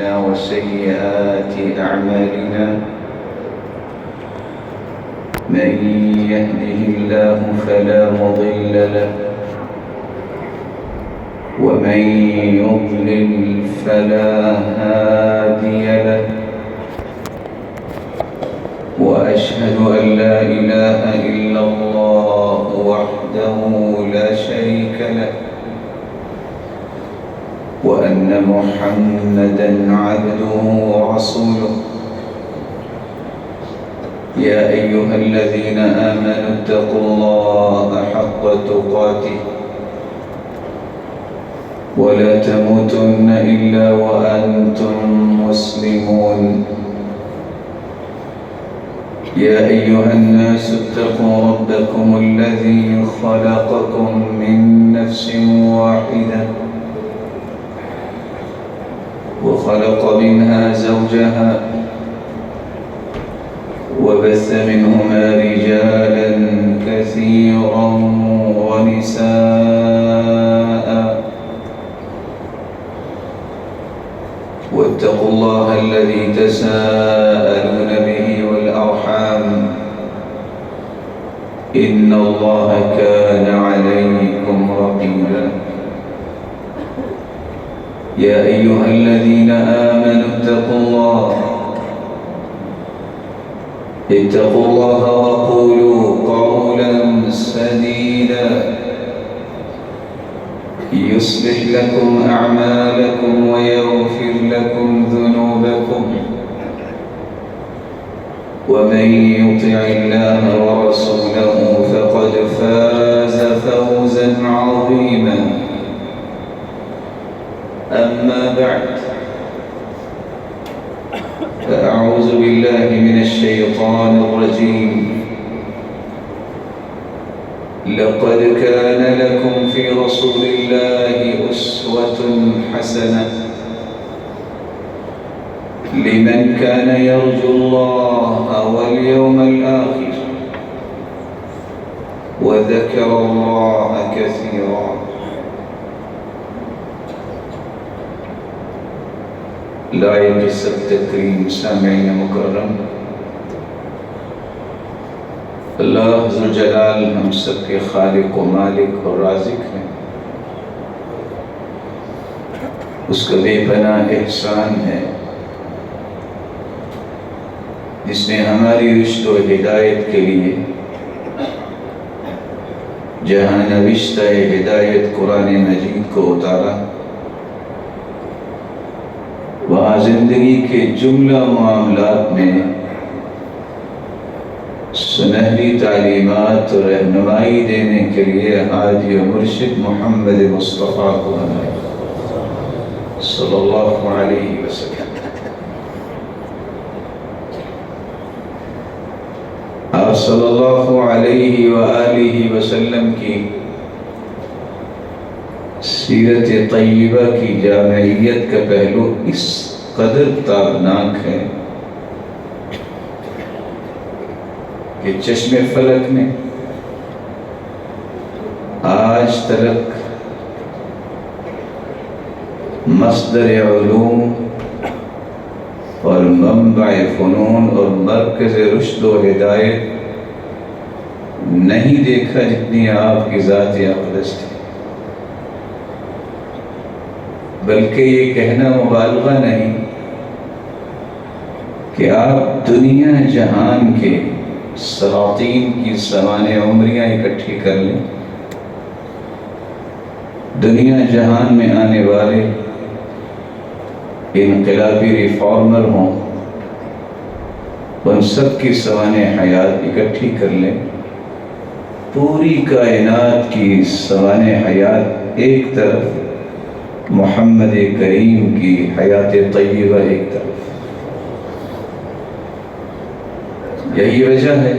أنفسنا وسيئات أعمالنا من يهده الله فلا مضل له ومن يضلل فلا هادي له وأشهد أن لا إله إلا الله وحده لا شريك له وأن محمدًا عبده ورسوله يا أيها الذين آمنوا اتقوا الله حق تقاته ولا تموتن إلا وأنتم مسلمون يا أيها الناس اتقوا ربكم الذي خلقكم من نفس واحدة وخلق منها زوجها وبث منهما رجالا كثيرا ونساء واتقوا الله الذي تساءلون به والأرحام إن الله كان عليكم رقيبا يا أيها الذين آمنوا اتقوا الله وقولوا قولا سديدا يصلح لكم أعمالكم ويغفر لكم ذنوبكم ومن يطع الله ورسوله فقد فاز فوزا عظيما أما بعد فأعوذ بالله من الشيطان الرجيم لقد كان لكم في رسول الله أسوة حسنة لمن كان يرجو الله واليوم الآخر وذكر الله كثيرا لائق سب تکریم سامعین مکرم، اللہ ذوالجلال ہم سب کے خالق و مالک اور رازق ہیں۔ اس کا بے پناہ احسان ہے جس نے ہماری رشد و ہدایت کے لیے جہاں نوشتہ ہدایت قرآن مجید کو اتارا، وہاں زندگی کے جملہ معاملات میں سنہری تعلیمات اور رہنمائی دینے کے لیے ہادی و مرشد محمد مصطفیٰ کو بنایا صلی اللہ علیہ وسلم۔ آپ صلی اللہ علیہ وآلہ وسلم کی سیرت طیبہ کی جامعیت کا پہلو اس قدر تابناک ہے کہ چشم فلک نے آج تک مصدر علوم اور منبع فنون اور مرکز رشد و ہدایت نہیں دیکھا جتنی آپ کی ذات اقدس تھی، بلکہ یہ کہنا مبالغہ نہیں کہ آپ دنیا جہان کے سلاطین کی سوانح عمریاں اکٹھی کر لیں، دنیا جہان میں آنے والے انقلابی ریفارمر ہوں، ان سب کی سوانح حیات اکٹھی کر لیں، پوری کائنات کی سوانح حیات ایک طرف، محمد کریم کی حیات طیبہ ایک طرف۔ یہی وجہ ہے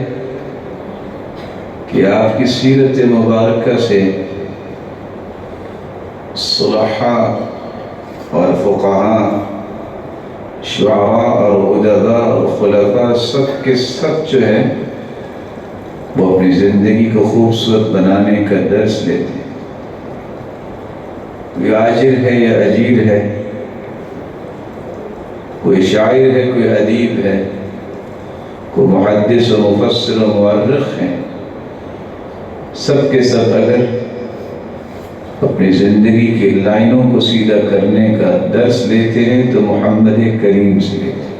کہ آپ کی سیرت مبارکہ سے صلحاء اور فقہاء، شعراء اور ادباء اور خلفاء سب کے سب جو ہے وہ اپنی زندگی کو خوبصورت بنانے کا درس لیتے ہیں۔ یہ آجر ہے یا اجیر ہے، کوئی شاعر ہے، کوئی ادیب ہے، کوئی محدث و مفسر و مورخ ہیں، سب کے سب اگر اپنی زندگی کی لائنوں کو سیدھا کرنے کا درس لیتے ہیں تو محمد کریم سے لیتے ہیں،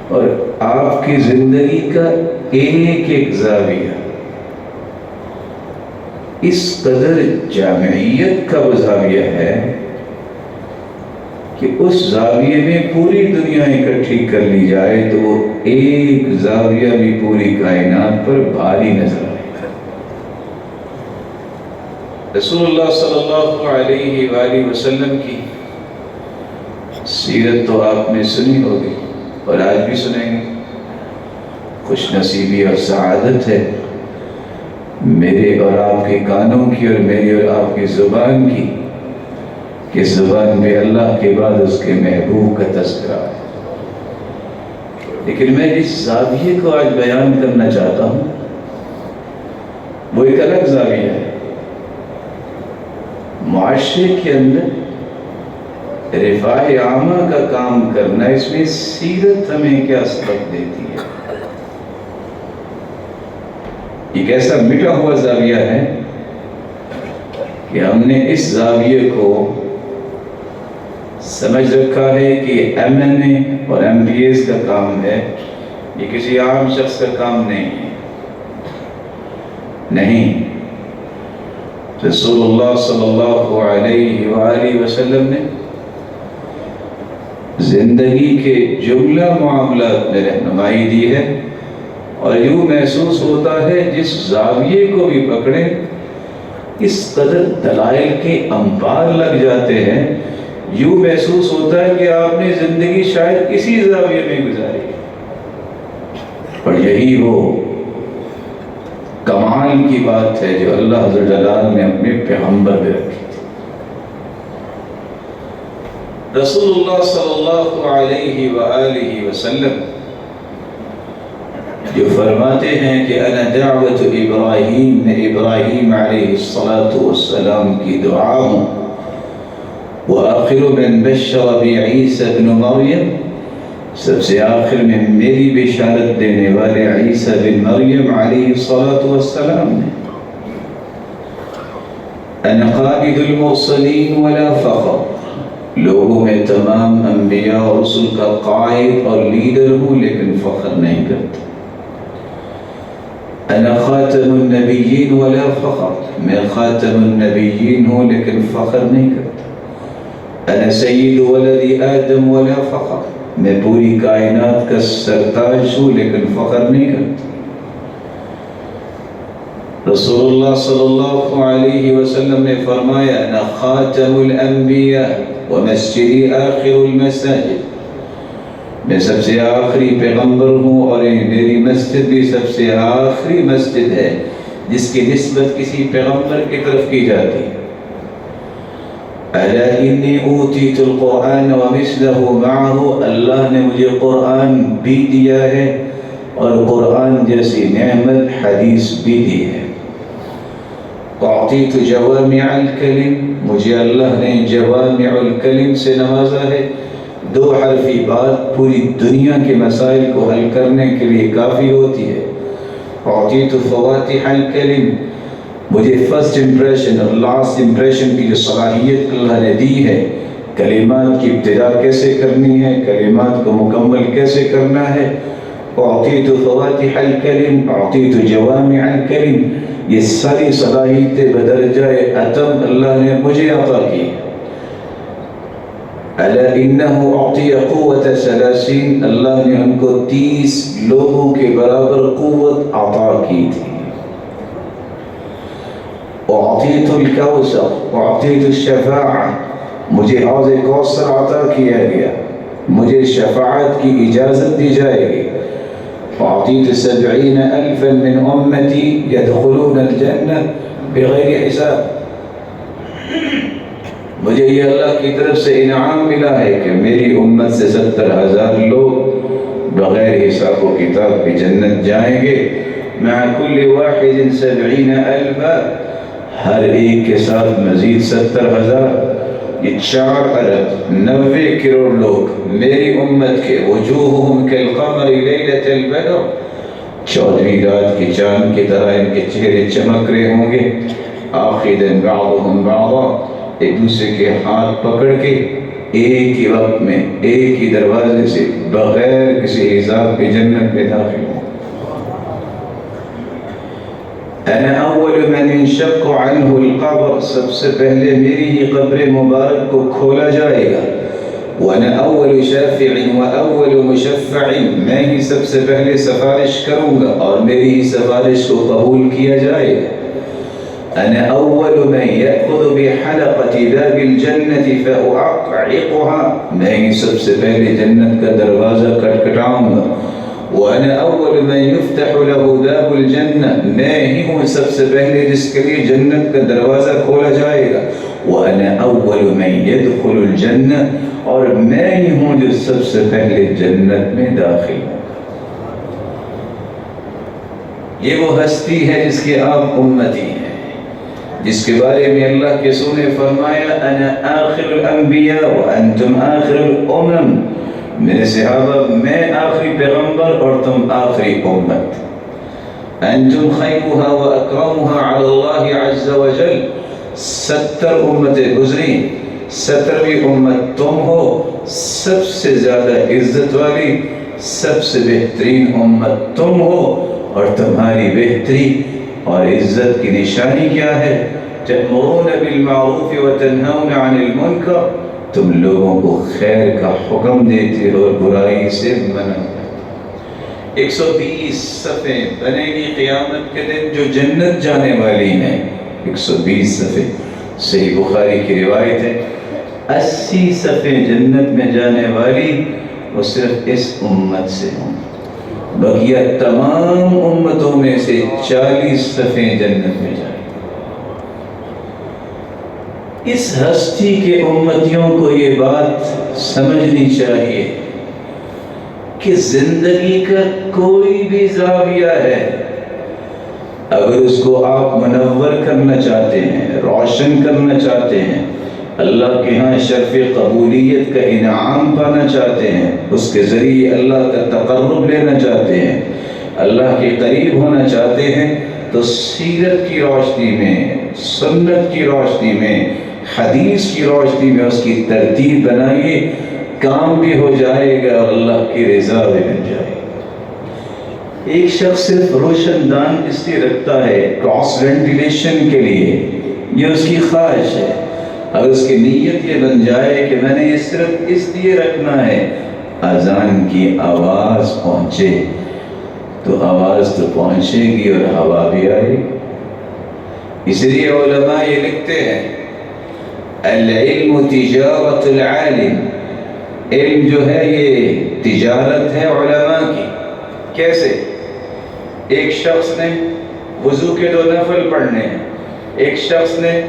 اور آپ کی زندگی کا ایک ایک زاویہ اس قدر جامعیت کا وہ زاویہ ہے کہ اس زاویے میں پوری دنیا اکٹھی کر لی جائے تو وہ ایک زاویہ بھی پوری کائنات پر بھاری نظر آئے گا۔ رسول اللہ صلی اللہ علیہ وآلہ وسلم کی سیرت تو آپ نے سنی ہوگی اور آج بھی سنیں گے۔ خوش نصیبی اور سعادت ہے میرے اور آپ کے کانوں کی اور میری اور آپ کی زبان کی کہ زبان میں اللہ کے بعد اس کے محبوب کا تذکرہ ہے۔ لیکن میں جس زاویے کو آج بیان کرنا چاہتا ہوں وہ ایک الگ زاویہ ہے۔ معاشرے کے اندر رفاہ عامہ کا کام کرنا، اس میں سیرت ہمیں کیا سبق دیتی ہے۔ ایک ایسا مٹا ہوا زاویہ ہے کہ ہم نے اس زاویے کو سمجھ رکھا ہے کہ ایم این اے اور ایم بی ایز کا کام ہے، یہ کسی عام شخص کا کام نہیں ہے۔ نہیں، رسول اللہ صلی اللہ علیہ وآلہ وسلم نے زندگی کے جملہ معاملات میں رہنمائی دی ہے، اور یوں محسوس ہوتا ہے جس زاویے کو بھی پکڑے اس قدر دلائل کے انبار لگ جاتے ہیں، یوں محسوس ہوتا ہے کہ آپ نے زندگی شاید کسی زاویے میں گزاری، اور یہی وہ کمال کی بات ہے جو اللہ عز و جلال نے اپنے پیغمبر میں رکھی تھی۔ رسول اللہ صلی اللہ علیہ وآلہ وسلم جو فرماتے ہیں کہ انا دعوت ابراہیم، میں ابراہیم علیہ السلام کی دعا ہوں، وآخر من بشر بعیسیٰ ابن مریم، سب سے آخر میں میری بشارت دینے والے عیسیٰ بن مریم علیہ السلام نے، انا قائد المرسلین ولا فخر، لوگوں میں تمام انبیاء اور رسل کا قائد اور لیڈر ہوں لیکن فخر نہیں کرتا۔ انا خاتم النبیین ولا فخر، میں خاتم النبیین ہوں لیکن فخر نہیں کرتا۔ انا سید ولد آدم ولا فخر، میں پوری کائنات کا سرتاج ہوں لیکن فخر نہیں کرتا۔ رسول اللہ صلی اللہ علیہ وسلم نے فرمایا انا خاتم الانبیاء ومسجدی آخر المساجد، میں سب سے آخری پیغمبر ہوں اور میری مسجد بھی سب سے آخری مسجد ہے جس کی نسبت کسی پیغمبر کی طرف کی جاتی ہے۔ الا انی اوتیت القرآن ومثلہ معہ، اللہ نے مجھے قرآن بھی دیا ہے اور قرآن جیسی نعمت حدیث بھی دی ہے۔ اعطیت جوامع الکلم، مجھے اللہ نے جوامع الکلم سے نوازا ہے، دو حرفی بات پوری دنیا کے مسائل کو حل کرنے کے لیے کافی ہوتی ہے۔ اعطیت فواتح الکلم، مجھے فرسٹ امپریشن اور لاسٹ امپریشن کی جو صلاحیت اللہ نے دی ہے، کلمات کی ابتدا کیسے کرنی ہے، کلمات کو مکمل کیسے کرنا ہے۔ اعطیت فواتح الکلم، اعطیت جوامع الکلم، یہ ساری صلاحیتیں بدرجہ اتم اللہ نے مجھے عطا کی۔ الا انہ اعطی قوت 30، اللہ نے ان کو 30 لوگوں کے برابر قوت عطا کی تھی۔ اعطیت الکوثر، اعطیت الشفاعہ، مجھے حوض کوثر عطا کیا گیا، مجھے شفاعت کی اجازت دی جائے گی۔ اعطیت 70,000 من امتی يدخلون الجنہ بغیر حساب، مجھے یہ اللہ کی طرف سے انعام ملا ہے کہ میری امت سے 70,000 لوگ بغیر حساب و کتاب کی جنت جائیں گے۔ مع کل واحد 70,000، ہر ایک کے ساتھ مزید 70,000، یہ 4 ارب 90 کروڑ لوگ میری امت کے وجوہہم کالقمر لیلۃ البدر 14ویں رات کے چاند کی طرح ان کے چہرے چمک رہے ہوں گے. آخذا بعضهم بعضا ایک دوسرے کے ہاتھ پکڑ کے ایک ہی وقت میں ایک ہی دروازے سے بغیر کسی حساب کے جنت میں داخل ہوں. انا اول من انشق عنہ القبر سب سے پہلے میری ہی قبر مبارک کو کھولا جائے گا. وانا اول شافع واول مشفع میں ہی سب سے پہلے سفارش کروں گا اور میری ہی سفارش کو قبول کیا جائے گا. انا اول من يأخذ بحلقة باب الجنة فأعقعقها میں ہی سب سے پہلے جنت کا دروازہ کٹکھٹاؤں گا. وانا اول من يفتح له باب الجنة میں ہی ہوں سب سے پہلے جس کے لیے جنت کا دروازہ کھولا جائے گا. وانا اول من يدخل الجنة اور میں ہی ہوں جو سب سے پہلے جنت میں داخل ہوں. یہ وہ ہستی ہے جس کے آپ امتی ہیں، جس کے بارے میں اللہ کے رسول نے فرمایا انا آخر الانبیاء وانتم آخر الامم. میرے صحابہ میں آخری پیغمبر اور تم آخری امت. انتم خیرها واکرمها علی اللہ عز وجل. 70 امتیں گزری، 70ویں امت تم ہو، سب سے زیادہ عزت والی سب سے بہترین امت تم ہو. اور تمہاری بہتری اور عزت کی نشانی کیا ہے؟ تأمرون بالمعروف وتنہون عن المنکر تم لوگوں کو خیر کا حکم دیتے ہو اور برائی سے منع کرتے. 120 صفحے بنے گی قیامت کے دن جو جنت جانے والی ہیں. 120 صفحے صحیح بخاری کی روایت ہے. 80 صفحے جنت میں جانے والی وہ صرف اس امت سے ہوں. بقیہ تمام امتوں میں سے 40 صفحے جنت میں جائیں. اس ہستی کے امتیوں کو یہ بات سمجھنی چاہیے کہ زندگی کا کوئی بھی زاویہ ہے، اگر اس کو آپ منور کرنا چاہتے ہیں، روشن کرنا چاہتے ہیں، اللہ کے ہاں شرف قبولیت کا انعام پانا چاہتے ہیں، اس کے ذریعے اللہ کا تقرب لینا چاہتے ہیں، اللہ کے قریب ہونا چاہتے ہیں، تو سیرت کی روشنی میں، سنت کی روشنی میں، حدیث کی روشنی میں اس کی ترتیب بنائیے. کام بھی ہو جائے گا اور اللہ کی رضا بھی مل جائے گی. ایک شخص صرف روشن دان اس لیے رکھتا ہے کراس وینٹیلیشن کے لیے، یہ اس کی خواہش ہے. اگر اس کی نیت یہ بن جائے کہ میں نے یہ صرف اس لیے رکھنا ہے اذان کی آواز پہنچے، تو آواز تو پہنچے گی اور ہوا بھی آئے گی. اس لیے علماء یہ لکھتے ہیں العلم تجارت العالم. علم جو ہے یہ تجارت ہے علماء کی. کیسے؟ ایک شخص نے وضو کے 2 نفل پڑھنے ہیں، ایک شخص نے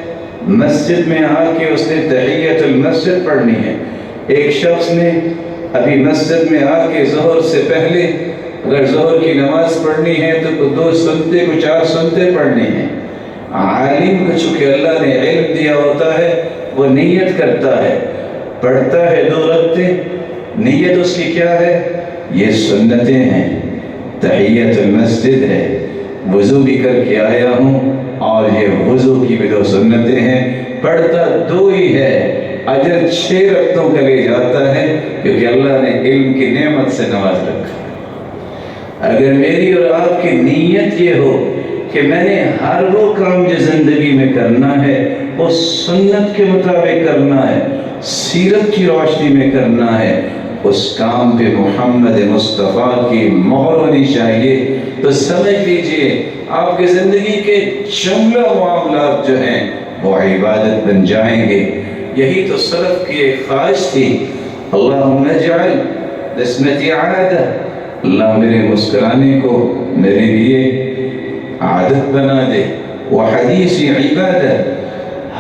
مسجد میں آ کے اس نے تحیت المسجد پڑھنی ہے، ایک شخص نے ابھی مسجد میں آ کے ظہر سے پہلے اگر ظہر کی نماز پڑھنی ہے تو 2 سنتے کو 4 سنتے پڑھنی ہیں. عالم کو چونکہ اللہ نے علم دیا ہوتا ہے وہ نیت کرتا ہے، پڑھتا ہے 2 رکعتیں، نیت اس کی کیا ہے؟ یہ سنتیں ہیں، تحیت المسجد ہے، وضو بھی کر کے آیا ہوں اور یہ وضو کی بھی 2 سنتیں ہیں. پڑھتا 2 ہی ہے، اجر 6 رکعتوں کا لے جاتا ہے کیونکہ اللہ نے علم کی نعمت سے نواز رکھا. اگر میری اور آپ کی نیت یہ ہو کہ میں نے ہر وہ کام جو زندگی میں کرنا ہے وہ سنت کے مطابق کرنا ہے، سیرت کی روشنی میں کرنا ہے، اس کام پہ محمد مصطفیٰ کی مہر ہونی چاہیے، تو سمجھ لیجئے آپ کی زندگی کے جملہ معاملات جو ہیں وہ عبادت بن جائیں گے. یہی تو سلف کی ایک خواہش تھی. اللہم اجعل نسمتی عادہ، اللہ میرے مسکرانے کو میرے لیے عادت بنا دے، وحدیثی عبادت،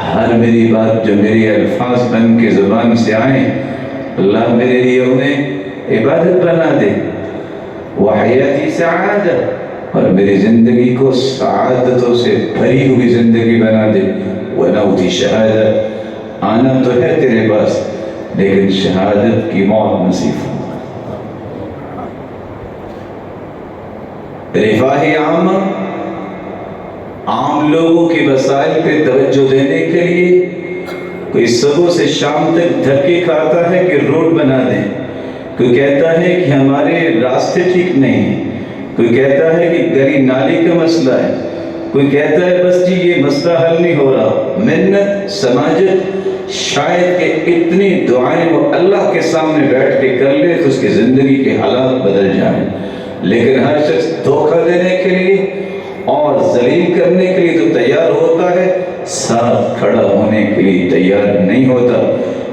ہر میری بات جو میری الفاظ بن کے زبان سے آئیں اللہ میرے لیے انہیں عبادت بنا دے، وحیاتی سعادت، اور میری زندگی کو سعادتوں سے بھری ہوئی زندگی بنا دے، ونوتی شہادت، آنا تو ہے تیرے پاس لیکن شہادت کی موت نصیب ہو۔ رفاہ عامہ، عام لوگوں کی وسائل پہ توجہ دینے کے لیے کوئی صبح سے شام تک دھکے کھاتا ہے کہ روڈ بنا دیں، کوئی کہتا ہے کہ ہمارے راستے ٹھیک نہیں ہیں، کوئی کہتا ہے کہ گلی نالی کا مسئلہ ہے، کوئی کہتا ہے بس جی یہ مسئلہ حل نہیں ہو رہا۔ منت، سماجت، شاید کہ اتنی دعائیں وہ اللہ کے سامنے بیٹھ کے کر لے تو اس کی زندگی کے حالات بدل جائیں، لیکن ہر شخص دھوکہ دینے کے لیے اور ذلیل کرنے کے لیے تو تیار ہوتا ہے، ساتھ کھڑا ہونے کے لیے تیار نہیں ہوتا۔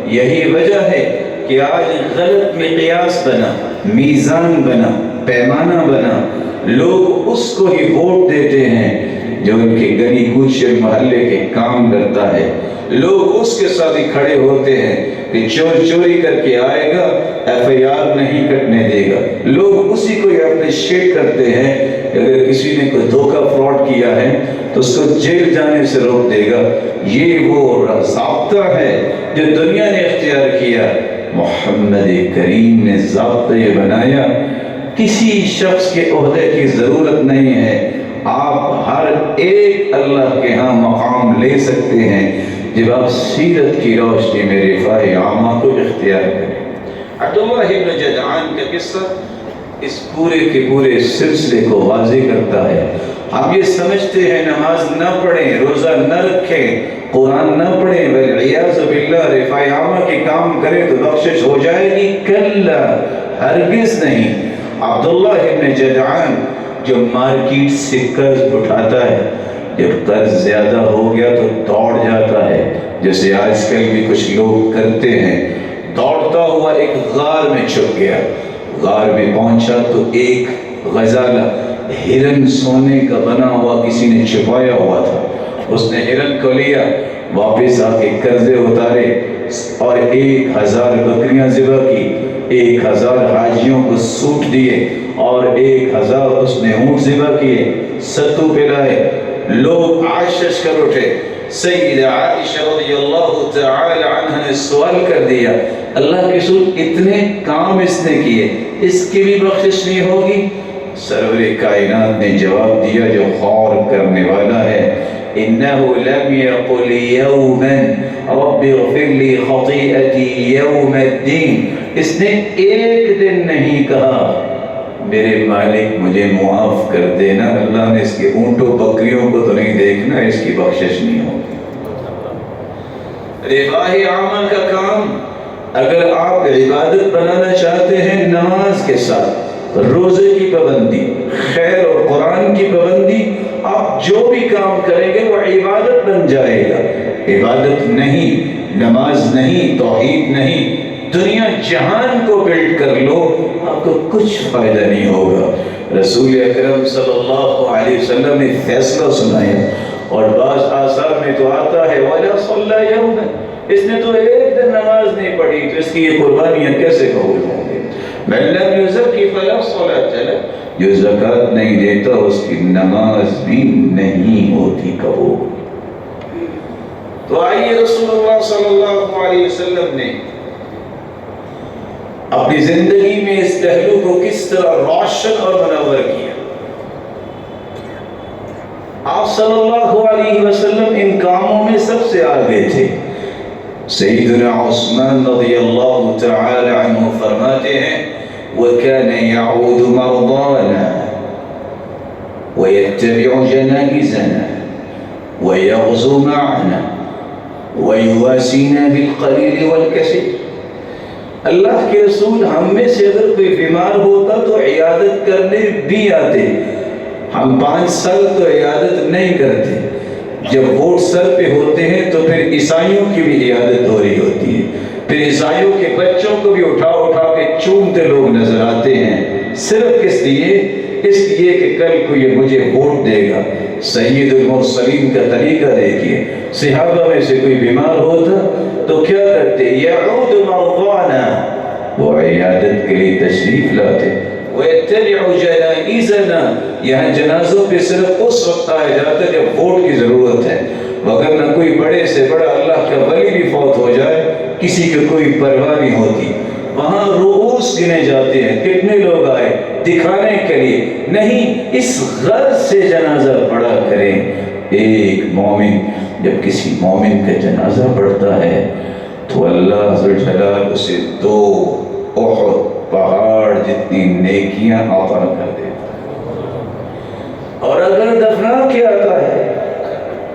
یہی وجہ ہے کہ آج غلط مقیاس بنا، میزان بنا، پیمانہ بنا، لوگ اس کو ہی ووٹ دیتے ہیں جو ان کے گلی کوچے محلے کے کام کرتا ہے، لوگ اس کے ساتھ ہی کھڑے ہوتے ہیں کہ چور چوری کر کے آئے گا ایف آئی آر نہیں کٹنے دے گا، لوگ اسی کو اپریشیٹ کرتے ہیں کہ اگر کسی نے کوئی دھوکہ فراڈ کیا ہے تو اس کو جیل جانے سے روک دے گا۔ یہ وہ ضابطہ ہے جو دنیا نے اختیار کیا، محمد کریم نے ضابطہ یہ بنایا۔ کسی شخص کے عہدے کی ضرورت نہیں ہے، آپ ہر ایک اللہ کے ہاں مقام لے سکتے ہیں جب آپ سیرت کی روشنی میں رفاہ عامہ کو اختیار کریں۔ عبداللہ بن جدعان کا قصہ اس پورے کے پورے سلسلے کو واضح کرتا ہے۔ ہم یہ سمجھتے ہیں نماز نہ پڑھیں، روزہ نہ رکھیں، قرآن نہ پڑھیں، والعیاذ باللہ رفاہ عامہ کے کام کریں تو بخشش ہو جائے گی، کلا، ہرگز نہیں۔ عبداللہ بن جدعان جو مارکیٹ سے قرض اٹھاتا ہے، جب قرض زیادہ ہو گیا تو دوڑ جاتا ہے، جیسے آج کل بھی کچھ لوگ کرتے ہیں، دوڑتا ہوا ایک غار میں چھپ گیا۔ غار میں پہنچا تو ایک غزالہ، ہرن سونے کا بنا ہوا کسی نے چھپایا ہوا تھا، اس نے ہرن کو لیا، واپس آ کے قرضے اتارے اور 1000 بکریاں ذبح کی، 1000 حاجیوں کو سوٹ دیے اور 1000 اس نے اونٹ ذبح کیے، ستو پلائے، لوگ عاشش کر اٹھے۔ سیدہ عائشہ رضی اللہ تعالی عنہ نے سوال کر دیا، اللہ کے رسول اتنے کام اس نے کیے، اس کی بھی بخشش نہیں ہوگی؟ سرور کائنات نے جواب دیا جو غور کرنے والا ہے، انه لم يقل يوما رب اغفر لي خطيئتي يوم الدين، اس نے ایک دن نہیں کہا میرے مالک مجھے معاف کر دینا، اللہ نے اس کے اونٹوں بکریوں کو تو نہیں دیکھنا، اس کی بخشش نہیں ہوگی۔ رفاہ عامہ کا کام اگر آپ عبادت بنانا چاہتے ہیں، نماز کے ساتھ روزے کی پابندی، خیر اور قرآن کی پابندی، آپ جو بھی کام کریں گے وہ عبادت بن جائے گا۔ عبادت نہیں، نماز نہیں، توحید نہیں، دنیا جہان کو بلڈ کر لو، آپ کو کچھ فائدہ نہیں ہوگا۔ رسول اکرم صلی اللہ علیہ وسلم نے فیصلہ سنایا، اور بعض آثار میں تو آتا ہے وَلَا صَلَّى يَوْمًا، اس نے تو ایک دن نماز نہیں پڑھی تو اس کی یہ قربانیاں کیسے قبول ہوں گے؟ مَن لَمْ يُزَكِّ فَلَا صَلَاةَ لَهُ، جو زکوٰۃ نہیں دیتا اس کی نماز بھی نہیں ہوتی قبول۔ تو آئیے رسول اللہ صلی اللہ علیہ وسلم نے اپنی زندگی میں اس پہلو کو کس طرح روشن اور منور کیا۔ آپ صلی اللہ علیہ وسلم ان کاموں میں سب سے آگے تھے۔ سیدنا عثمان رضی اللہ تعالی عنہ فرماتے ہیں وَكَانَ يَعُودُ مَرْضَانَا وَيَتَّبِعُ جَنَائِزَنَا وَيَغْزُو مَعَنَا وَيُوَاسِينَا بِالْقَلِيلِ وَالْكَثِيرِ، اللہ کے رسول ہم میں سے اگر کوئی بیمار ہوتا تو عیادت کرنے بھی آتے، ہم 5 سال تو عیادت نہیں کرتے، جب ووٹ سر پہ ہوتے ہیں تو پھر عیسائیوں کی بھی عیادت ہو رہی ہوتی ہے، پھر عیسائیوں کے بچوں کو بھی اٹھا اٹھا کے چومتے لوگ نظر آتے ہیں، صرف کس لیے؟ اس لیے کہ کل کو یہ مجھے ووٹ دے گا۔ سید المرسلین کا طریقہ دیکھیے، صحابہ میں سے کوئی بیمار ہوتا تو کیا کرتے؟ یعود مرضانا، وہ عیادت کے لیے تشریف لاتے، وَيَتَّبِعُ جَنَائِزَنَا، یہاں جنازوں پہ صرف اس وقت آیا جاتا ہے جب ووٹ کی ضرورت ہے، وگرنہ کوئی بڑے سے بڑا اللہ کا ولی بھی فوت ہو جائے کسی کی کوئی پرواہ نہیں ہوتی. وہاں رؤوس گنے جاتے ہیں کتنے لوگ آئے دکھانے کے لیے نہیں، اس غرض سے جنازہ پڑھا کریں. ایک مومن جب کسی مومن کا جنازہ پڑھتا ہے تو اللہ ذوالجلال اسے 2 احد پہاڑ جتنی نیکیاں عطا کر دیتا ہے. اور اگر دفنا کے آتا ہے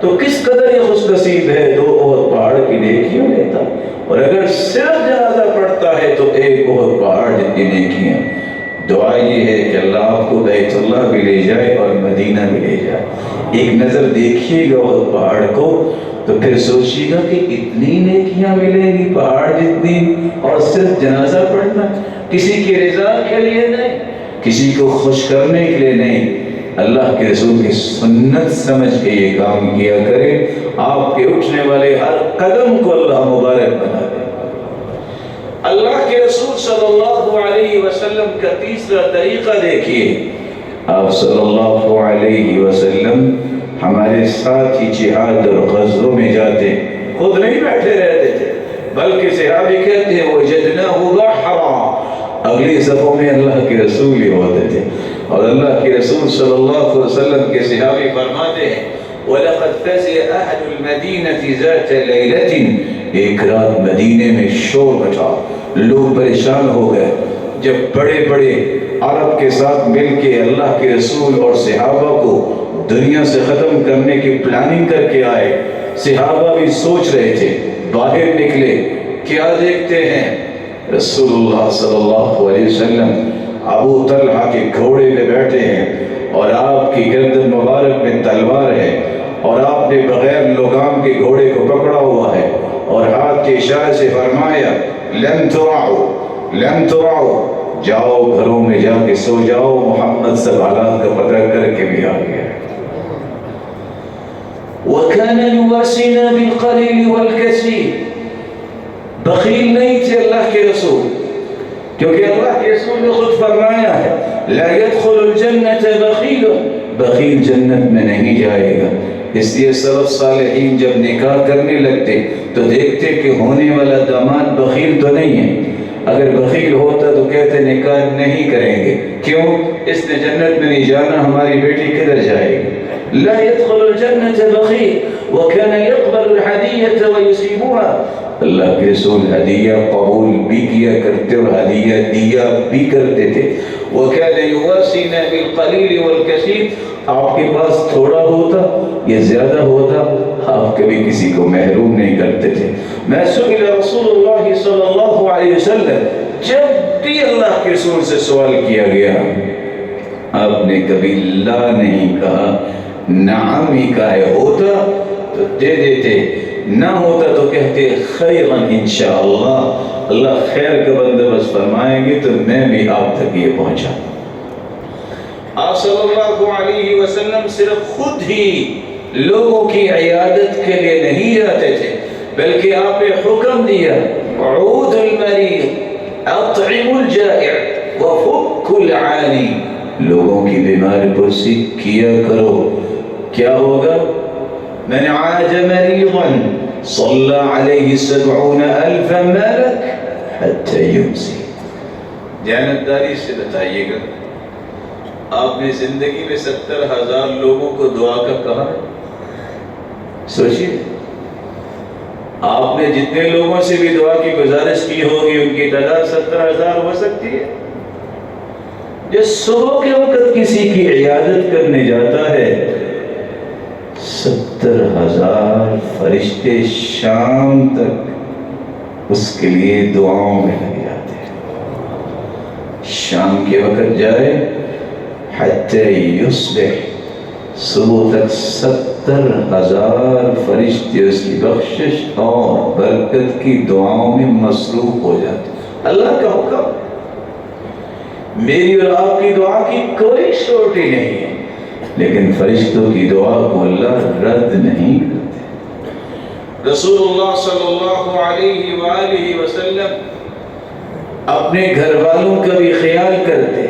تو کس قدر یہ خوش نصیب ہے 2 احد پہاڑ کی نیکیاں لیتا. اور اگر صرف جنازہ پڑھتا ہے تو 1 احد پہاڑ جتنی نیکیاں. دعا یہ ہے کہ اللہ آپ کو بیت اللہ بھی لے جائے اور مدینہ بھی لے جائے. ایک نظر دیکھیے گا احد پہاڑ کو تو پھر سوچیے گا کہ اتنی نیکیاں ملیں گی پہاڑ جتنی، اور صرف جنازہ پڑھنا، کسی کی رضا کے لیے نہیں، کسی کو خوش کرنے کے لیے نہیں. اللہ کے رسول کی سنت سمجھ کے یہ کام کیا کرے. آپ کے اٹھنے والے ہر قدم کو اللہ مبارک بنا دے. اللہ کے رسول صلی اللہ علیہ وسلم کا تیسرا طریقہ دیکھیے. آپ صلی اللہ علیہ وسلم ہمارے ساتھ ہی جہاد اور غزووں میں جاتے، خود نہیں بیٹھے رہتے تھے بلکہ صحابی کہتے ہیں وجدناہ بحرا، اگلی صفوں میں اللہ کے رسول ہی ہوتے تھے. اور اللہ کے رسول صلی اللہ علیہ وسلم کے صحابی فرماتے ہیں وَلَقَدْ فَزِعَ أَهْلُ الْمَدِينَةِ ذَاتَ لَيْلَةٍ، ایک رات مدینے میں شور مچا، لوگ پریشان ہو گئے. جب بڑے بڑے عرب کے ساتھ مل کے اللہ کے رسول اور صحابہ کو دنیا سے ختم کرنے کی پلاننگ کر کے آئے، صحابہ بھی سوچ رہے تھے. باہر نکلے، کیا دیکھتے ہیں؟ رسول اللہ صلی اللہ علیہ وسلم ابو طلحہ کے گھوڑے پہ بیٹھے ہیں اور آپ کی گردن مبارک میں تلوار ہے، اور آپ نے بغیر لگام کے گھوڑے کو پکڑا ہوا ہے اور ہاتھ کے اشارے سے فرمایا لن ترعوا لن ترعوا، جاؤ گھروں میں جا کے سو جاؤ. محمد سب حالات کا پتہ کر کے بھی آ گیا. وَكَانَ يُوَاسِينَا بِالْقَلِيلِ وَالْكَثِيرِ، بخیل نہیں تھے اللہ کے رسول، کیونکہ اللہ کے رسول نے خود فرمایا ہے لا يدخل الجنة بخیل، بخیل جنت میں نہیں جائے گا. اس لیے سلف صالحین جب نکاح کرنے لگتے تو دیکھتے کہ ہونے والا داماد بخیل تو نہیں ہے. اگر بخیل ہوتا تو کہتے نکاح نہیں کریں گے، کیوں؟ اس نے جنت میں نہیں جانا، ہماری بیٹی کدھر جائے گی. لا يدخل الجنة بخیل وكان يقبل الهدية ويسيبها، اللہ کے رسول ہدیہ قبول بھی کیا کرتے اور ہدیہ دیا بھی کرتے تھے. وَكَانَ يُوَاسِينَا بِالْقَلِيلِ وَالْكَثِيرِ، آپ کے پاس تھوڑا ہوتا یا زیادہ ہوتا آپ کبھی کسی کو محروم نہیں کرتے تھے. میں سئل رسول اللہ صلی اللہ علیہ وسلم، جب بھی اللہ کے رسول سے سوال کیا گیا آپ نے کبھی لا نہیں کہا، نعم ہی کہا ہے. ہوتا تو دے دیتے، نہ ہوتا تو کہتے خیراً انشاءاللہ، اللہ خیر کا بندوبست فرمائیں گے تو میں بھی آپ تک یہ پہنچا. آپ صلی اللہ علیہ وسلم صرف خود ہی لوگوں کی عیادت کے لیے نہیں جاتے تھے بلکہ آپ نے حکم دیا عود المریض اطعم الجائع وفک العانی، لوگوں کی بیماری پرسی کیا کرو. کیا ہوگا؟ من عاد مریضا صلی علیہ 70,000 ملک حتی یمسی. دیانتداری سے بتائیے گا آپ نے زندگی میں 70,000 لوگوں کو دعا کا کہا ہے؟ سوچیے، آپ نے جتنے لوگوں سے بھی دعا کی گزارش کی ہوگی ان کی تعداد 70,000 ہو سکتی ہے. جو صبح کے وقت کسی کی عیادت کرنے جاتا ہے 70,000 فرشتے شام تک اس کے لیے دعاؤں میں لگ جاتے ہیں. شام کے وقت جائے حتی یصبح، صبح تک 70,000 فرشتے اس کی بخشش اور برکت کی دعاؤں میں مصروف ہو جاتے. اللہ کا حکم، میری اور آپ کی دعا کی کوئی شورٹی نہیں ہے، لیکن فرشتوں کی دعا کو اللہ رد نہیں کرتے. رسول اللہ صلی اللہ علیہ وآلہ وسلم اپنے گھر والوں کا بھی خیال کرتے.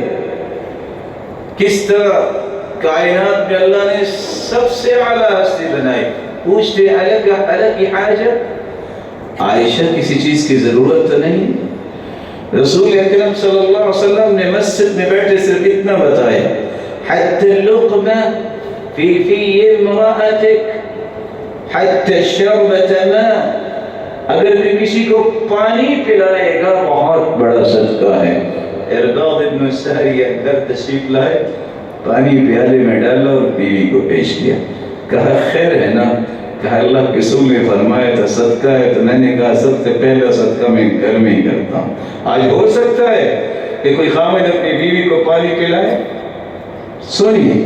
کس طرح کائنات میں اللہ نے سب سے اعلیٰ ہستی بنائی پوچھتے الگ کی حاجت، عائشہ کسی چیز کی ضرورت تو نہیں؟ رسول اکرم صلی اللہ علیہ وسلم نے مسجد میں بیٹھے صرف اتنا بتایا، حتی اللقمہ فی امرأتک حتی الشربۃ ماء، اگر بھی کسی کو پانی پلائے گا بہت بڑا صدقہ ہے۔ ارباض ابن ساریہ گھر تشریف لائے، پانی پیالے میں ڈالا اور بیوی کو پیش کیا، کہا خیر ہے نا؟ کہا اللہ کے رسول نے فرمایا تھا صدقہ ہے، تو میں نے کہا سب سے پہلا صدقہ میں گھر میں ہی کرتا ہوں۔ آج ہو سکتا ہے کہ کوئی خامد اپنی بیوی کو پانی پلائے؟ سنیے،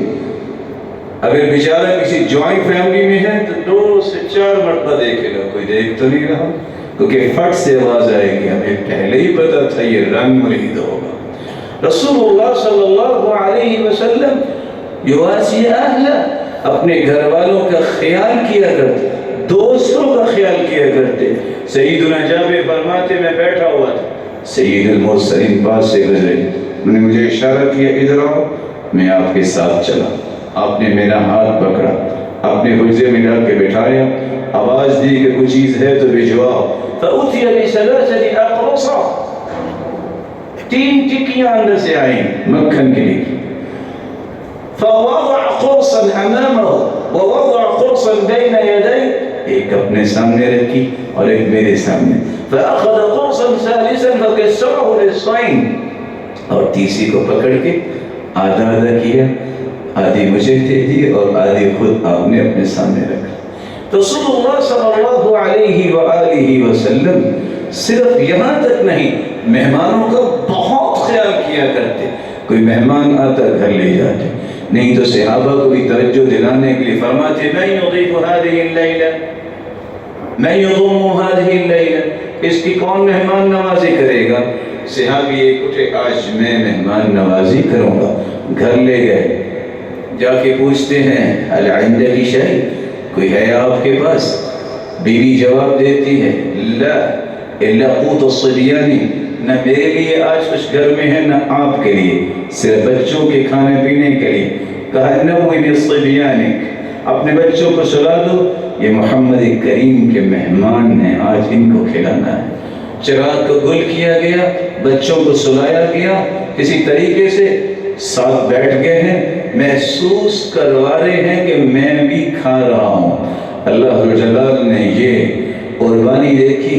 اگر بیچارہ کسی جوائنٹ فیملی میں ہے تو 2 سے 4 مرتبہ دیکھے گا، کوئی دیکھ تو نہیں رہا، کیونکہ فٹ سے آواز آئے گی، ہمیں پہلے ہی پتا تھا یہ رنگ مرید ہوگا۔ رسول اللہ صلی اللہ علیہ وسلم یواسی اہلہ، اپنے گھر والوں کا خیال کیا کرتے، دوستوں کا خیال کیا کرتے۔ سیدنا جابر فرماتے میں بیٹھا ہوا تھا، سید المرسلین پاس سے گزرے، انہوں نے مجھے اشارہ کیا ادھر آؤ، میں آپ کے ساتھ چلا، آپ نے میرا ہاتھ پکڑا، اپنے حجرے میں ڈال کے بٹھایا، آواز دی کہ کوئی چیز ہے تو بھجواؤ، فأتي بثلاثة أقرص، 3 ٹکیاں اندر سے آئیں مکھن کے لیے، فوضع قرصا امامه ووضع قرصا بين يديه، ایک اپنے سامنے رکھی اور ایک میرے سامنے، فاخذ قرصا ثالثا فكسره نصفين، اور تیسری کو پکڑ کے آدھا آدھا کیا، آدھی مجھے دے دی اور آدھی خود آپ نے اپنے سامنے رکھا۔ رسول اللہ صلی اللہ علیہ وآلہ وسلم صرف یہاں تک نہیں، مہمانوں کا بہت خیال کیا کرتے، کوئی مہمان آتا گھر لے جاتے، نہیں تو صحابہ کو بھی توجہ دلانے کے لیے فرماتے من یضیف هذه الليلہ، من یضم هذه الليلہ، اس کی کون مہمان نوازی کرے گا؟ صحابی ایک اٹھے، آج میں مہمان نوازی کروں گا، گھر لے گئے، جا کے پوچھتے ہیں هل عندك شيء، کوئی ہے آپ کے پاس؟ بیوی جواب دیتی ہے لا الا قوت الصبیان، نہ میرے لیے آج کچھ گھر میں ہے نہ آپ کے لیے، صرف بچوں کے کھانے پینے کے لیے۔ کہا نوّم الصبیانک، اپنے بچوں کو سلا دو، یہ محمد کریم کے مہمان ہیں، آج ان کو کھلانا ہے۔ چراغ کو گل کیا گیا، بچوں کو سلایا گیا، کسی طریقے سے ساتھ بیٹھ گئے ہیں، محسوس کروا رہے ہیں کہ میں بھی کھا رہا ہوں۔ اللہ جلال نے یہ قربانی دیکھی،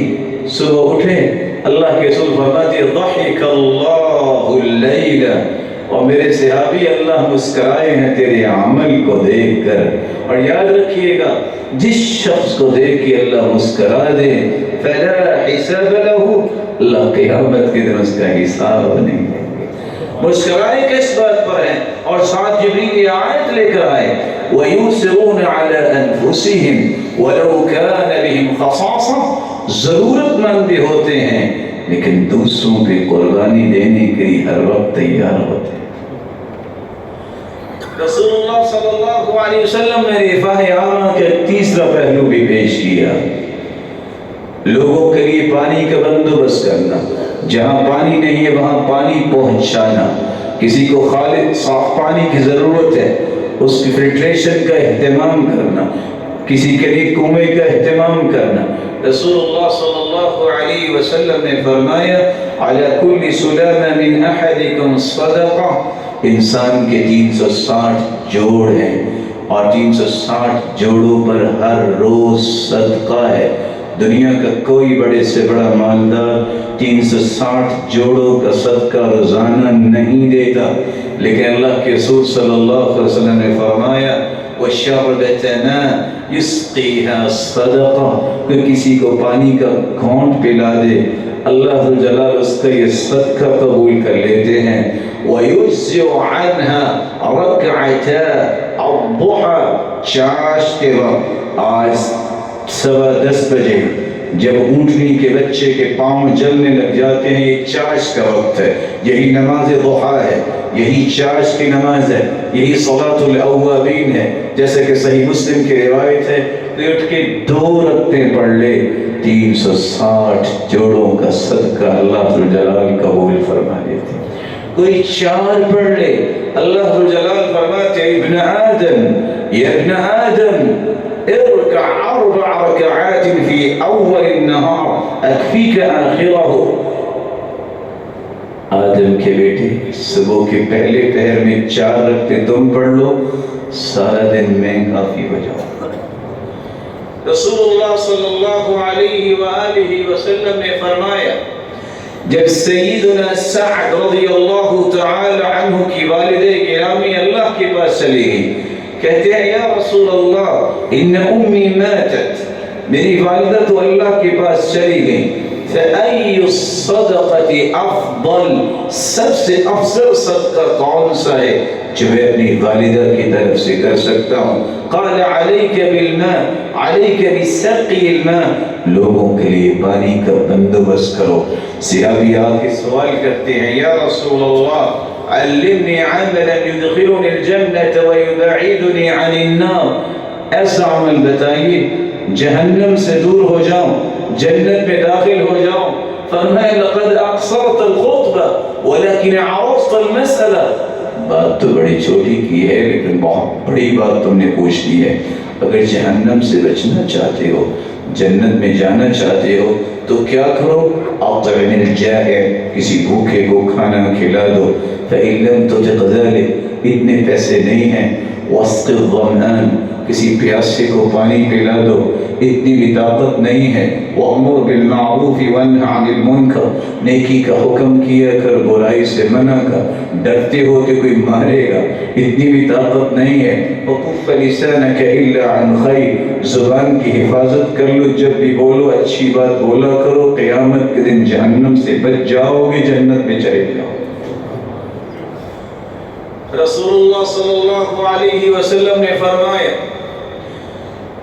صبح اٹھے، اللہ کے رسول فرماتے ضحک اللہ اللیل، اور میرے صحابی اللہ مسکرائے ہیں تیرے عمل کو دیکھ کر۔ اور یاد رکھیے گا، جس شخص کو دیکھ کے اللہ مسکرا دے فلا حساب له، اللہ قیامت کے دن اس کا حساب نہیں دیں گے۔ مسکرائے کس بات پر ہیں؟ اور ساتھ جبریل یہ آیت لے کر آئے وَيُؤْثِرُونَ عَلَىٰ أَنفُسِهِمْ وَلَوْ كَانَ بِهِمْ خَصَاصَةٌ، ضرورت مند بھی ہوتے ہیں لیکن دوسروں کی قربانی دینے کے لیے ہر وقت تیار ہوتے ہیں۔ رسول اللہ صلی اللہ علیہ وسلم نے رفاہ عامہ کا تیسرا پہلو بھی پیش کیا، لوگوں کے لیے پانی کا بندوبست کرنا، جہاں پانی نہیں ہے وہاں پانی پہنچانا، کسی کو خالص صاف پانی کی ضرورت ہے اس کی فلٹریشن کا اہتمام کرنا، کسی کے لیے کنویں کا اہتمام کرنا۔ رسول اللہ صلی اللہ علیہ وسلم نے فرمایا علی کل سلامہ من احدکم صدقہ، انسان کے 360 جوڑ ہیں اور 360 جوڑوں پر ہر روز صدقہ ہے۔ دنیا کا کوئی بڑے سے بڑا مالدار 360 جوڑوں کا صدقہ روزانہ نہیں دیتا، لیکن اللہ کے رسول صلی اللہ علیہ وسلم نے فرمایا وَشَرْبَةَ مَاءٍ يُسْقِيهَا صَدَقَةٌ، کہ کسی کو پانی کا گھونٹ پلا دے اللہ جلال اس کا یہ صدقہ قبول کر لیتے ہیں۔ وَيُجْزِعُ عَنْهَا رَكْعَتَا الضُّحَى، چاشت کے وقت آج 10:15 بجے جب اونٹنی کے بچے کے پاؤں جلنے لگ جاتے ہیں، یہ چاش کا وقت ہے، یہی نماز ضحیٰ ہے، یہی چاش کی نماز ہے، یہی صلاۃ الاوابین ہے۔ جیسے کہ صحیح مسلم کی روایت ہے کہ اٹھ کے 2 رکعتیں پڑھ لے، 360 جوڑوں کا صدقہ اللہ جلال قبول فرما لیتے۔ کوئی 4 پڑھ لے، اللہ جلال فرماتے ابن آدم یا ابن آدم اركع 4 ركعات في أول النهار أكفيك آخره. آدم کے بیٹے صبح کے پہلے پہر میں 4 رکعتیں تم پڑھ لو، سارا دن میں کافی ہو جاؤ۔ رسول اللہ صلی اللہ علیہ وآلہ وسلم نے فرمایا، جب سیدنا سعد رضی اللہ تعالی عنہ کی والدہ گرامی اللہ کے پاس چلی گئی، کہتے ہیں یا رسول اللہ ان امی ماتت، میری والدہ تو اللہ کے پاس چلی گئی، فأي الصدقة أفضل، سب سے افضل صدقہ کون سا ہے جو میں اپنی والدہ کی طرف سے کر سکتا ہوں؟ قال عليك بالماء، عليك بسقي الماء، لوگوں کے لیے پانی کا بندوبست کرو۔ صحابی آ کے سوال کرتے ہیں یا رسول اللہ علمني عملا يدخلني الجنة ويبعدني عن النار، ایسا عمل بتائیے جہنم سے دور ہو جاؤں، جنت میں داخل ہو جاؤں۔ فرمایا لقد اقصرت الخطبہ ولكن عرضت المسألہ، بات تو بڑی چھوٹی کی ہے لیکن بہت بڑی بات تم نے پوچھ لی ہے۔ اگر جہنم سے بچنا چاہتے ہو، جنت میں جانا چاہتے ہو تو کیا کرو؟ اطعم الجائع، کسی بھوکے کو کھانا کھلا دو، فإن لم تطق ذلك، اتنے پیسے نہیں ہیں، واسق الظمآن، کسی پیاسے کو پانی پلا دو، اتنی بھی طاقت نہیں ہے، وَأْمُرْ بِالْمَعْرُوفِ وَانْهَ عَنِ الْمُنْكَرِ، نیکی کا حکم کیا کر، برائی سے منع کر، ڈرتے ہو کہ کوئی مارے گا، اتنی بھی طاقت نہیں ہے، وَكُفَّ لِسَانَكَ إِلَّا عَنْ خَيْرٍ، زبان کی حفاظت کر لو، جب بھی بولو اچھی بات بولا کرو، قیامت کے دن جہنم سے بچ جاؤ گے، جنت میں چلے جاؤ۔ رسول اللہ صلی اللہ علیہ وسلم نے فرمایا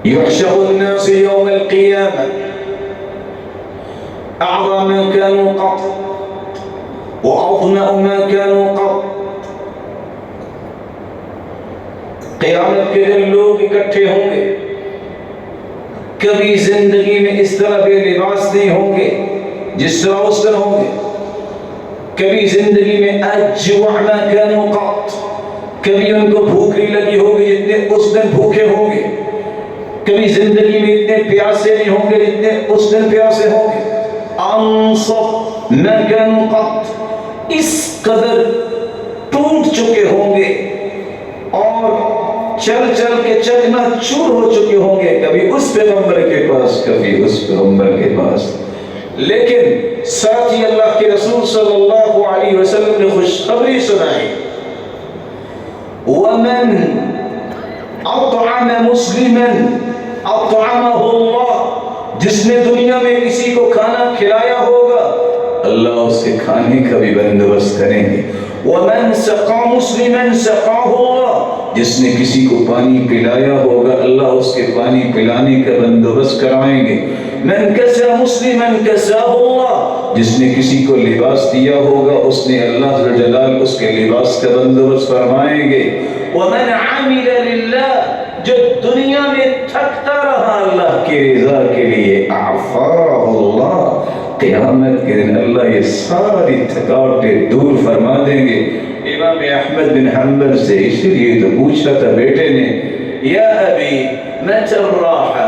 يحشر الناس يوم القيامة أعظم ما كانوا قط وأظمأ ما كانوا قط، قیامت کے دن لوگ اکٹھے ہوں گے، کبھی زندگی میں اس طرح بے لباس نہیں ہوں گے جس طرح اس دن ہوں گے، کبھی زندگی میں أجوع ما كانوا قط، کبھی ان کو بھوک نہیں لگی ہوگی جتنے اس دن بھوکے ہوں گے، کبھی زندگی میں اتنے پیاسے نہیں ہوں گے جتنے اس دن پیاسے ہوں گے، انصب ما كانوا قط، اس قدر ٹوٹ چکے ہوں گے اور چل چل کے چکنا چور ہو چکے ہوں گے، کبھی اس پیغمبر کے پاس کبھی اس پیغمبر کے پاس، لیکن ساتھ ہی اللہ کے رسول صلی اللہ علیہ وسلم نے خوشخبری سنائی، ومن اطعم مسلما اطعمه اللہ، جس نے دنیا میں کسی کو کھانا کھلایا ہوگا اللہ اس کے کھانے کا بھی بندوبست کریں گے، ومن سقا مسلما سقاه اللہ، جس نے کسی کو پانی پلایا ہوگا اللہ اس کے پانی پلانے کا بندوبست کرائیں گے، من کسا مسلما کساه اللہ، جس نے کسی کو لباس دیا ہوگا اس نے اللہ ذو الجلال اس کے لباس کا بندوبست فرمائیں گے، ومن عمل للہ، جو دنیا میں تھکتا رہا اللہ کی رضا کے لیے، اعفاہ اللہ، قیامت کے دن اللہ یہ ساری تھکاوٹیں دور فرما دیں گے۔ امام احمد بن حنبل سے اسی لیے تو پوچھا تھا بیٹے نے، یا ابی متی الراحہ،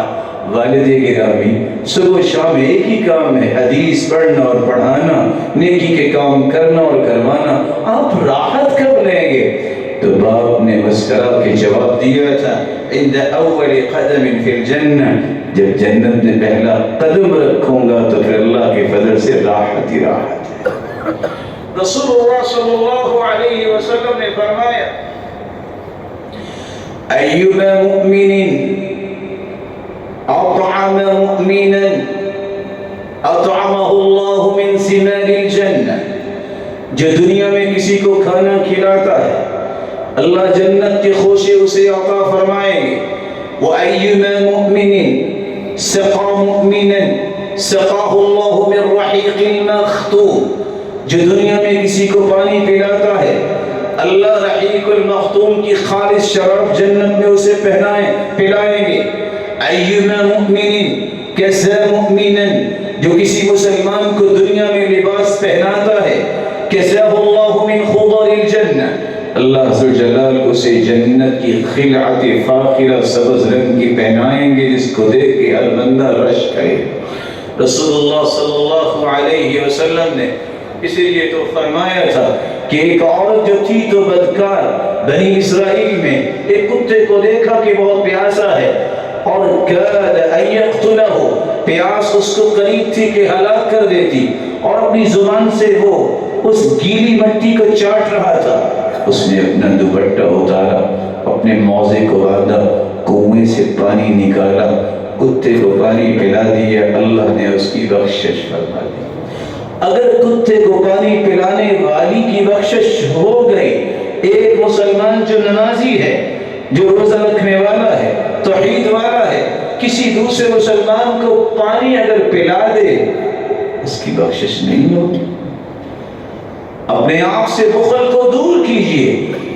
والد گرامی صبح شام ایک ہی کام ہے، حدیث پڑھنا اور پڑھانا، نیکی کے کام کرنا اور کروانا، آپ راحت کب لیں گے؟ تو باپ نے مسکرا کے جواب دیا تھا، عند اول قدم فی الجنہ، جب جنت میں پہلا قدم رکھوں گا تو پھر اللہ کے فضل سے راحت ہی راحت ہے۔ رسول اللہ صلی اللہ علیہ وسلم نے فرمایا، ایما مؤمن اطعم مؤمنا اطعمه اللہ من ثمار الجنہ، جو دنیا میں کسی کو کھانا کھلاتا ہے اللہ جنت کی خوشی اسے عطا فرمائیں گے، وَأَيُّمَا مُؤْمِنٍ سَقَى مُؤْمِنًا سَقَاهُ اللَّهُ مِنْ رَحِيقِ الْمَخْتُومِ، جو دنیا میں کسی کو پانی پلاتا ہے اللہ رحیق المختوم کی خالص شراب جنت میں اسے پلائیں گے، أَيُّمَا مُؤْمِنٍ كَسَى مُؤْمِنًا، جو کسی مسلمان کو دنیا میں لباس پہناتا ہے، كَسَاهُ اللَّهُ مِنْ خُضَرِ الْجَنَّةِ، اللہ ذوالجلال اسے جنت کی خلعت فاخرہ سبز رنگ کی پہنائیں گے، جس کو دیکھ کے ہر بندہ رش کرے۔ رسول اللہ صلی اللہ علیہ وسلم نے اسی لیے تو فرمایا تھا کہ ایک عورت جو تھی تو بدکار، بنی اسرائیل میں ایک کتے کو دیکھا کہ بہت پیاسا ہے، اور کاد ان یقتلہ، پیاس اس کو قریب تھی کہ ہلاک کر دیتی، اور اپنی زبان سے وہ اس گیلی مٹی کو چاٹ رہا تھا۔ اس نے اپنا دوپٹہ اتارا، اپنے موزے کو باندھا، کنویں سے پانی نکالا، کتے کو پانی پلا دیا، اللہ نے اس کی بخشش فرما دی۔ اگر کتے کو پانی پلانے والی کی بخشش ہو گئی، ایک مسلمان جو نمازی ہے، جو روزہ رکھنے والا ہے، توحید والا ہے، کسی دوسرے مسلمان کو پانی اگر پلا دے، اس کی بخشش نہیں ہوتی۔ اپنے آپ سے بخل کو دور کیجئے،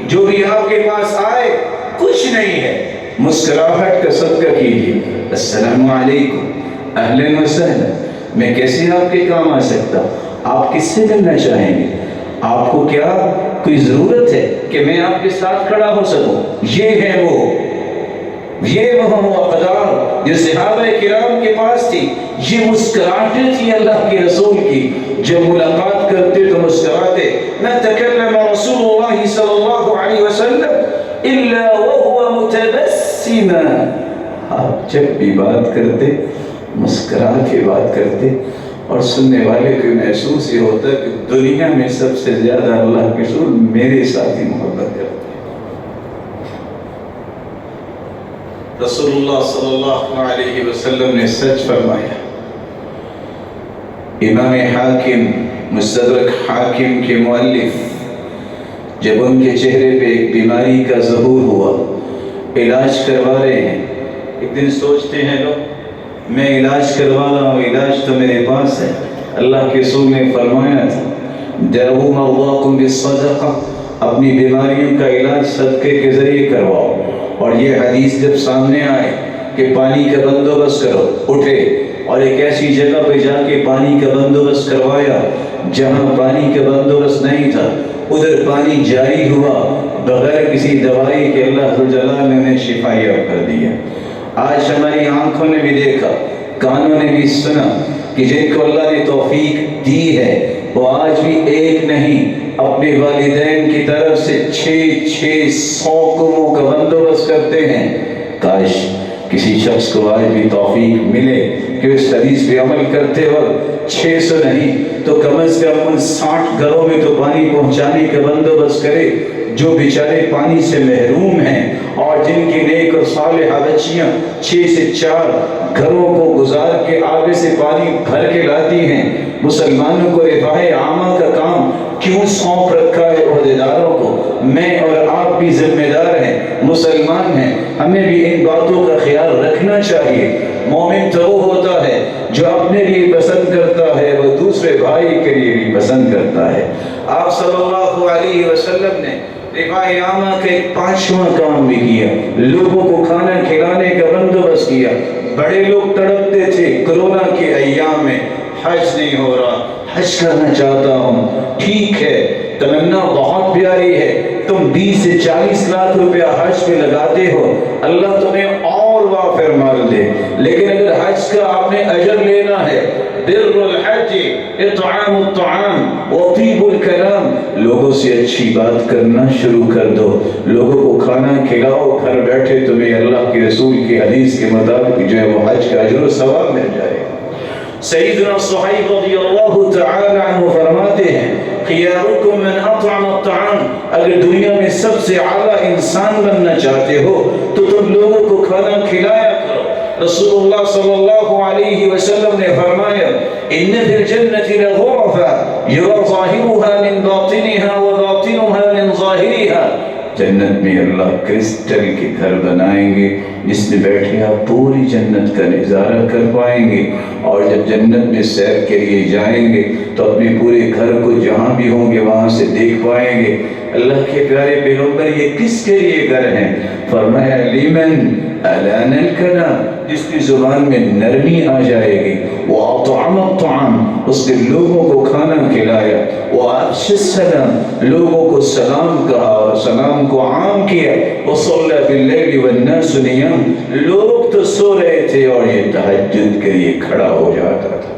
جو بھی آپ کے پاس آئے کچھ نہیں ہے، مسکراہٹ کا صدقہ کیجئے، السلام علیکم، اہلا وسہلا، میں کیسے آپ کے کام آ سکتا ہوں؟ آپ کس سے ملنا چاہیں گے؟ آپ کو کیا کوئی ضرورت ہے کہ میں آپ کے ساتھ کھڑا ہو سکوں؟ یہ ہے وہ اقدار جو صحابہ کرام کے پاس تھی، یہ مسکراہٹیں تھی اللہ کے رسول کی، جب ملاقات کرتے تو مسکراتے۔ ما تکلم رسول اللہ صلی اللہ علیہ وسلم الا وهو متبسما، آپ جب بھی بات کرتے مسکرا کے بات کرتے، اور سننے والے کو محسوس یہ ہوتا کہ دنیا میں سب سے زیادہ اللہ کے رسول میرے ساتھ ہی محبت کرتے۔ رسول اللہ صلی اللہ علیہ وسلم نے سچ فرمایا۔ امام حاکم، مستدرک حاکم کے مؤلف، جب ان کے چہرے پہ ایک بیماری کا ظہور ہوا، علاج کروا رہے ہیں، ایک دن سوچتے ہیں لوگ میں علاج کروا رہا ہوں، علاج تو میرے پاس ہے، اللہ کے رسول نے فرمایا تھا دعوا مرضاکم بالصدقہ، اپنی بیماریوں کا علاج صدقے کے ذریعے کرواؤ۔ اور یہ حدیث جب سامنے آئے کہ پانی کا بندوبست کرو، اٹھے اور ایک ایسی جگہ پہ جا کے پانی کا بندوبست کروایا جہاں پانی کا بندوبست نہیں تھا، ادھر پانی جاری ہوا بغیر کسی دوائی کے، اللہ ذوالجلال نے انہیں شفا یاب کر دیا۔ آج ہماری آنکھوں نے بھی دیکھا، کانوں نے بھی سنا کہ جن کو اللہ نے توفیق دی ہے وہ آج بھی ایک نہیں، اپنے والدین کی طرف سے 600 قوموں کا بندوبست کرتے ہیں۔ کاش کسی شخص کو آج بھی توفیق ملے کہ اس حدیث پہ عمل کرتے وقت 600 نہیں تو کم از کم ان 60 گھروں میں تو پانی پہنچانے کا بندوبست کرے جو بیچارے پانی سے محروم ہیں، اور جن کی نیک اور صالحہ بچیاں 6 سے 4 گھروں کو گزار کے آگے سے پانی بھر کے لاتی ہیں۔ مسلمانوں کو رفاہ عامہ کا کام کیوں سونپ رکھا ہے عہدیداروں کو؟ میں اور آپ بھی ذمہ دار ہیں، مسلمان ہیں، ہمیں بھی ان باتوں کا خیال رکھنا چاہیے۔ مومن تو وہ ہوتا ہے جو اپنے لیے پسند کرتا ہے، وہ دوسرے بھائی کے لیے بھی پسند کرتا ہے۔ آپ صلی اللہ علیہ وسلم نے رفاہ عامہ کا ایک 5واں کام بھی کیا، لوگوں کو کھانا کھلانے کا بندوبست کیا۔ بڑے لوگ تڑپتے تھے کرونا کے ایام میں، حج نہیں ہو رہا، حج کرنا چاہتا ہوں، ٹھیک ہے، تمنا بہت پیاری ہے، تم 20 سے 40 لاکھ روپیہ حج پہ لگاتے ہو، اللہ تمہیں اور وافر مال دے، لیکن اگر حج کا آپ نے اجر لینا ہے، بر الحج اطعام الطعام وطیب الکلام، لوگوں سے اچھی بات کرنا شروع کر دو، لوگوں کو کھانا کھلاؤ، گھر بیٹھے تمہیں اللہ کے رسول کی حدیث کے مطابق جو ہے وہ حج کا اجر و ثواب مل جائے گا۔ سیدنا صہیب رضی اللہ تعالی عنہ فرماتے ہیں خیارکم من اطعم الطعام، اگر دنیا میں سب سے اعلیٰ انسان بننا چاہتے ہو تو تم لوگوں کو کھانا کھلایا کرو۔ رسول اللہ صلی اللہ علیہ وسلم نے فرمایا ان فی الجنۃ لغرفا یری ظاہرها من باطنها وباطنها من ظاہرها، جنت میں اللہ کرسٹل کے گھر بنائیں گے جس میں بیٹھے آپ پوری جنت کا نظارہ کر پائیں گے، اور جب جنت میں سیر کے لیے جائیں گے تو اپنے پورے گھر کو جہاں بھی ہوں گے وہاں سے دیکھ پائیں گے۔ اللہ کے پیارے پیغمبر یہ کس کے لیے گھر ہیں؟ فرمایا لمن الان الکلام، جس کی زبان میں نرمی آ جائے گی، وَأَطْعَمَ الطَّعَامَ، اس نے لوگوں کو کھانا کھلایا، وَأَفْشِ السَّلَامَ، لوگوں کو سلام کہا اور سلام کو عام کیا. وَصَلَّى بِاللَّيْلِ وَالنَّاسُ نِيَامٌ، لوگ تو سو رہے تھے اور یہ تہجد کے لیے کھڑا ہو جاتا تھا.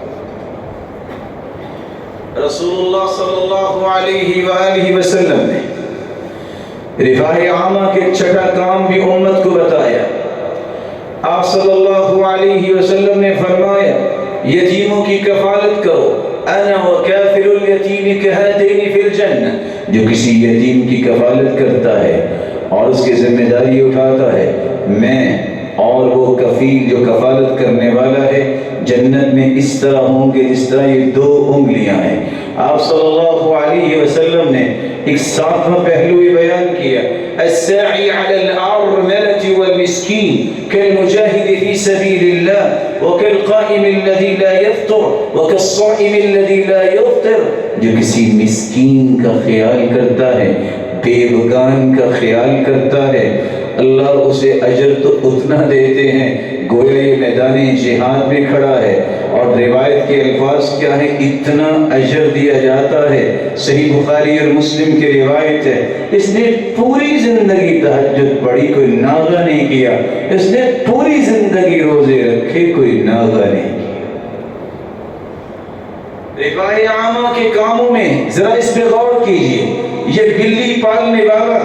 رسول اللہ صلی اللہ علیہ وآلہ وسلم نے رفاہ عامہ کے چھٹا کام بھی امت کو بتایا. آپ صلی اللہ علیہ وسلم نے فرمایا یتیموں کی کفالت کرو. انا وکافل الیتیم کہاتین فی الجنہ، جو کسی یتیم کی کفالت کرتا ہے اور اس کی ذمہ داری اٹھاتا ہے، میں اور وہ کفیل جو کفالت کرنے والا ہے جنت میں اس طرح ہوں گے جس طرح یہ دو انگلیاں ہیں. آپ صلی اللہ علیہ وسلم نے ایک ساتواں پہلو یہ بیان کیا، الساعی علی الارملة والمسکین کالمجاہد فی سبیل اللہ وکالقائم الذی لا یفطر وکالصائم الذی لا یفطر. جو کسی مسکین کا خیال کرتا ہے، بیوگان کا خیال کرتا ہے، اللہ اسے اجر تو اتنا دیتے ہیں گویا یہ میدان جہاد میں کھڑا ہے. اور روایت کے الفاظ کیا ہے، اتنا اجر دیا جاتا ہے. صحیح بخاری اور مسلم کی روایت ہے، اس نے پوری زندگی تہجد پڑھی، کوئی ناغہ نہیں کیا. اس نے پوری زندگی روزے رکھے، کوئی ناغہ نہیں کیا. رفاہ عامہ کے کاموں میں ذرا اس پہ غور کیجئے. یہ بلی پالنے والا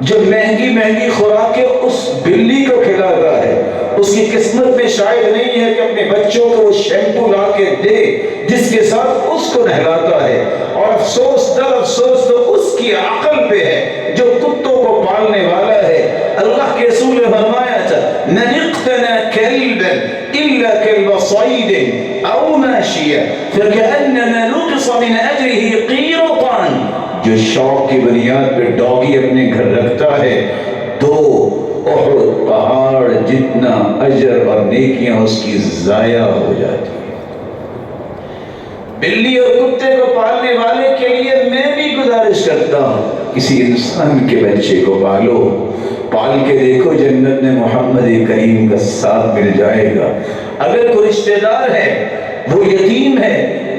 جو مہنگی مہنگی خوراکیں اس بلی کو کھلاتا ہے، اس کی قسمت میں شاید نہیں ہے کہ اپنے بچوں کو وہ شیمپو لا کے دے جس کے ساتھ اس کو نہلاتا ہے. اور افسوس در افسوس تو اس کی عقل پہ ہے جو کتوں کو پالنے والا ہے. اللہ کے رسول نے فرمایا تھا من اقتنى كلبا الا كلب صيد او ماشيا فكأنما نقص من اجره قيراطان. جو شوق کی بنیاد پہ ڈاگی اپنے گھر رکھتا ہے، 2 احد پہاڑ جتنا اجر اور نیکیاں اس کی ضائع ہو جاتی. بلی اور کتے کو پالنے والے کے لیے میں بھی گزارش کرتا ہوں، کسی انسان کے بچے کو پال کے دیکھو، جنت میں محمد کریم کا ساتھ مل جائے گا. اگر کوئی رشتہ دار ہے وہ یتیم ہے،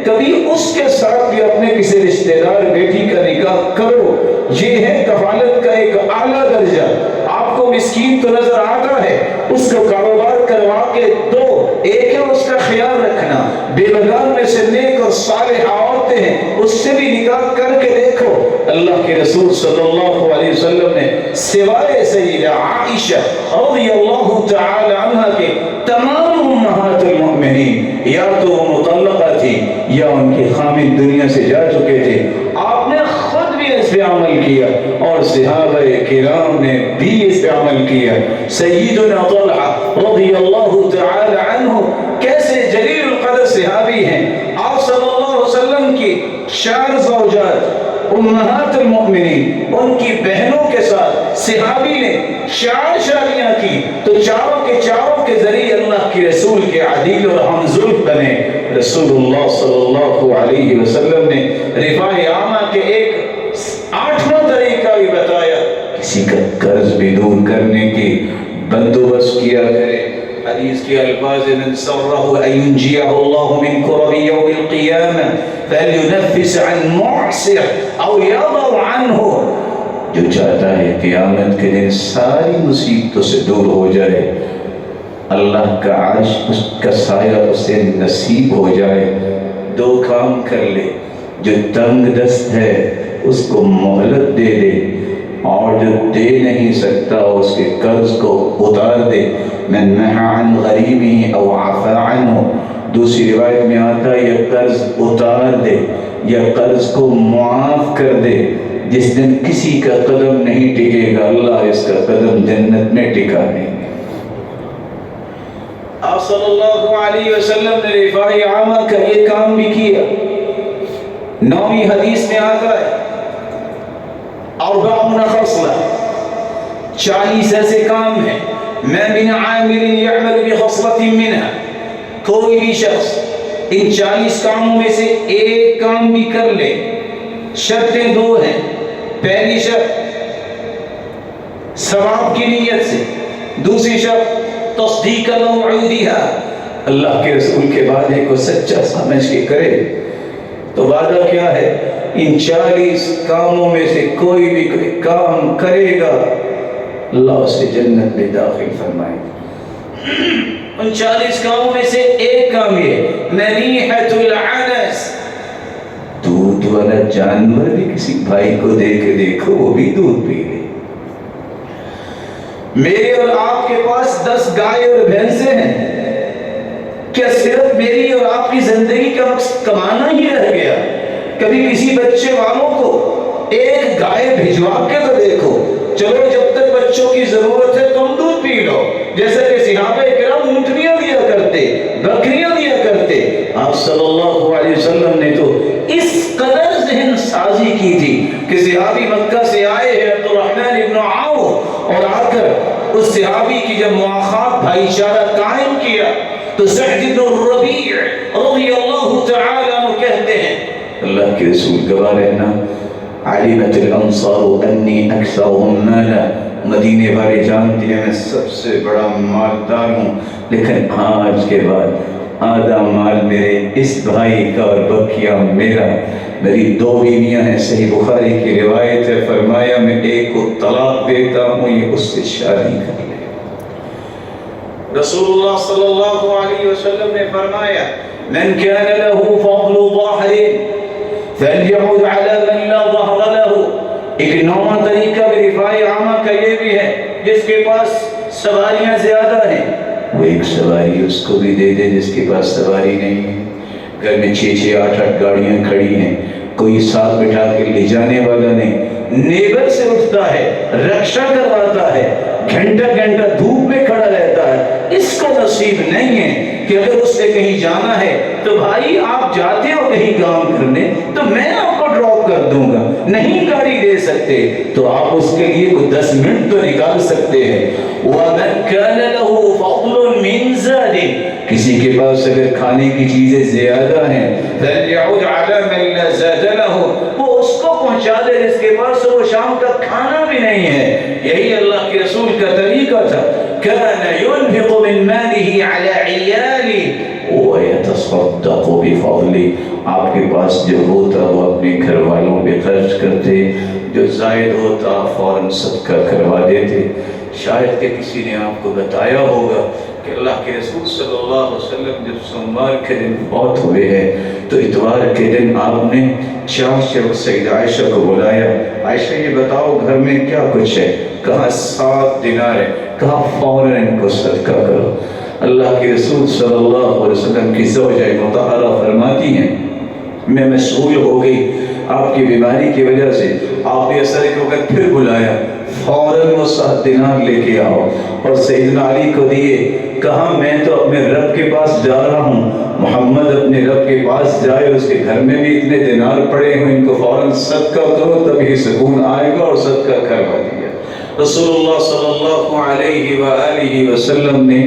کبھی اس کے ساتھ بھی اپنے کسی رشتہ دار بیٹی کا نکاح کرو. یہ ہے کفالت کا ایک اعلیٰ درجہ. آپ کو مسکین تو نظر آتا ہے، اس کو کاروبار کروا کے دو. ایک ہے اس کا خیال رکھنا، بے لگان میں سے نیک اور صالح عورتیں ہیں، اس سے بھی نکاح کر کے دیکھو. اللہ کے رسول صلی اللہ علیہ وسلم نے سوائے سیدہ عائشہ رضی اللہ تعالی عنہ کے تمام امہات المؤمنین یا تو وہ مطلقہ تھی یا ان کے خامد دنیا سے جا چکے تھے. آپ نے خود بھی اس پہ عمل کیا اور صحابہ کرام نے بھی اس پہ عمل کیا. سیدنا طلحہ رضی اللہ تعالی عنہ کیسے جلیل القدر صحابی ہیں. آپ صلی اللہ علیہ وسلم کی 4 زوجات امہات المؤمنین، ان کی بہنوں کے ساتھ صحابی نے 4 شادیاں کی، تو چاروں کے ذریعے اللہ کے رسول کے عدیل اور ہمزلف بنے. رسول اللہ صلی اللہ علیہ وسلم نے رفاہ عامہ کے ایک 8واں طریقہ بھی بتایا، کسی کا قرض بھی دور کرنے کی بندوبست کیا کرے. حدیث کے الفاظ من سرہ ان ینجیہ اللہ من کرب یوم القیامہ فلینفس عن معسر او یضع عنہ. جو چاہتا ہے قیامت کے دن ساری مصیبتوں سے دور ہو جائے، اللہ کا عرش اس کا سایہ اسے نصیب ہو جائے، 2 کام کر لے. جو تنگ دست ہے اس کو مہلت دے دے، اور جو دے نہیں سکتا اس کے قرض کو اتار دے. من نہى عن غریبہ او عفا عنہ. دوسری روایت میں آتا ہے یہ قرض اتار دے یا قرض کو معاف کر دے. جس دن کسی کا قدم نہیں ٹکے گا اللہ اس کا قدم جنت میں ٹکا دے. آپ صلی اللہ علیہ وسلم نے رفاہ عامہ کا یہ کام بھی کیا. 9ویں حدیث میں آتا ہے 40 خصلہ، 40 ایسے کام ہیں. ما من عامل يعمل بخصلة منها، کوئی بھی شخص ان 40 کاموں میں سے ایک کام بھی کر لے. شرطیں 2 ہیں. پہلی شرط ثواب کی نیت سے، دوسری شرط تصدیق موعودها، اللہ کے رسول کے وعدے کو سچا سمجھ کے کرے. تو وعدہ کیا ہے؟ ان 40 کاموں میں سے کوئی بھی کام کرے گا اللہ اسے جنت میں داخل فرمائے گا۔ ان 40 کاموں میں سے ایک کام یہ منیحۃ العنس، دودھ والا جانور بھی کسی بھائی کو دے کے دیکھو وہ بھی دودھ پی لے۔ میرے اور آپ کے پاس 10 گائے اور بھینسیں ہیں، کیا صرف میری اور آپ کی زندگی کا مقصد کمانا ہی رہ گیا؟ کبھی کسی بچے والوں کو ایک گائے بھجوا کے تو دیکھو، چلو جب تک بچوں کی ضرورت ہے تم دودھ پی لو، جیسا کہ صحابہ کرام اونٹنیاں دیا کرتے، بکریاں دیا کرتے۔ آپ صلی اللہ علیہ وسلم نے تو اس قدر ذہن سازی کی تھی کہ صحابی مکہ سے آئے ہیں عبد الرحمن ابن عوف، اور آ کر اس صحابی کی جب مواخات بھائی چارہ قائم کیا تو سعد بن الربیع رضی اللہ تعالی عنہ کہتے ہیں اللہ کے رسول گواہ رہنا علمت الانصار انی اکثرهم مالا، مدینے والے جانتے ہیں میں سب سے بڑا مالدار ہوں، لیکن آج کے بعد آدھا مال میرے اس بھائی کا اور بقیہ میرا۔ میری 2 بیویاں ہیں، صحیح بخاری کی روایت ہے، فرمایا میں ایک کو طلاق دیتا ہوں یہ اس سے شادی کر لے۔ رسول اللہ صلی اللہ علیہ وسلم نے فرمایا من كان له فضل ظهر فليعد على من لا ظهر له۔ ایک نواں طریقہ بھی رفاع عامہ کا یہ بھی ہے، جس کے پاس سواریاں زیادہ ہیں وہ ایک سواری اس کو بھی دے دے جس کے پاس سواری نہیں ہے۔ گھر میں 6 8 گاڑیاں کھڑی ہیں، کوئی ساتھ بٹھا کے لے جانے والا نہیں، نیبر سے اٹھتا ہے، رکشہ کرواتا ہے، گھنٹہ گھنٹہ دھوپ میں کھڑا رہتا ہے، اس کو نصیب نہیں ہے کہ اگر اس نے کہیں جانا ہے تو بھائی آپ جاتے ہو کہیں کام کرنے تو میں آپ کو ڈراپ کر دوں گا، نہیں گاڑی دے سکتے تو آپ اس کے لیے کوئی 10 منٹ تو نکال سکتے ہیں۔ وَمَنْ كَانَ لَهُ فَضْلٌ مِّن زَادٍ، کسی کے پاس اگر کھانے کی چیزیں زیادہ ہیں فَلْيَعُدْ عَلَى مَنْ لَا زَادَ لَهُ، وہ اس کو پہنچا دے جس کے پاس وہ شام کا کھانا بھی نہیں ہے۔ یہی اللہ کے رسول کا طریقہ تھا، كَانَ يُنْفِقُ مِنْ مَالِهِ عَلَى عِيَالِهِ وَيَتَصَدَّقُ بِفَضْلِهِ، آپ کے پاس جو ہوتا وہ اپنے گھر والوں پہ خرچ کرتے، جو زائد ہوتا فوراً صدقہ کروا دیتے۔ شاید کہ کسی نے آپ کو بتایا ہوگا کہ اللہ کے رسول صلی اللہ علیہ وسلم جب سوموار کے دن فوت ہوئے ہیں تو اتوار کے دن آپ نے چاچا سیدہ عائشہ کو بلایا، عائشہ یہ بتاؤ گھر میں کیا کچھ ہے؟ کہا 7 دینار ہے، کہا فوراً ان کو صدقہ کرو۔ اللہ کے رسول صلی اللہ علیہ وسلم کی زوجہ مطہرہ فرماتی ہیں میں مشغول ہو گئی آپ کی بیماری کی وجہ سے، آپ نے اثر کے وقت پھر بلایا، فوراً وہ 7 دینار لے کے آؤ اور سیدنا علی کو دیے۔ کہا میں تو اپنے رب کے پاس جا رہا ہوں، محمد اپنے رب کے پاس جائے، اس کے گھر میں بھی اتنے دینار پڑے ہیں، ان کو فوراً صدقہ کرو تبھی سکون آئے گا، اور صدقہ کروا دیا۔ رسول اللہ صلی اللہ علیہ وآلہ وسلم نے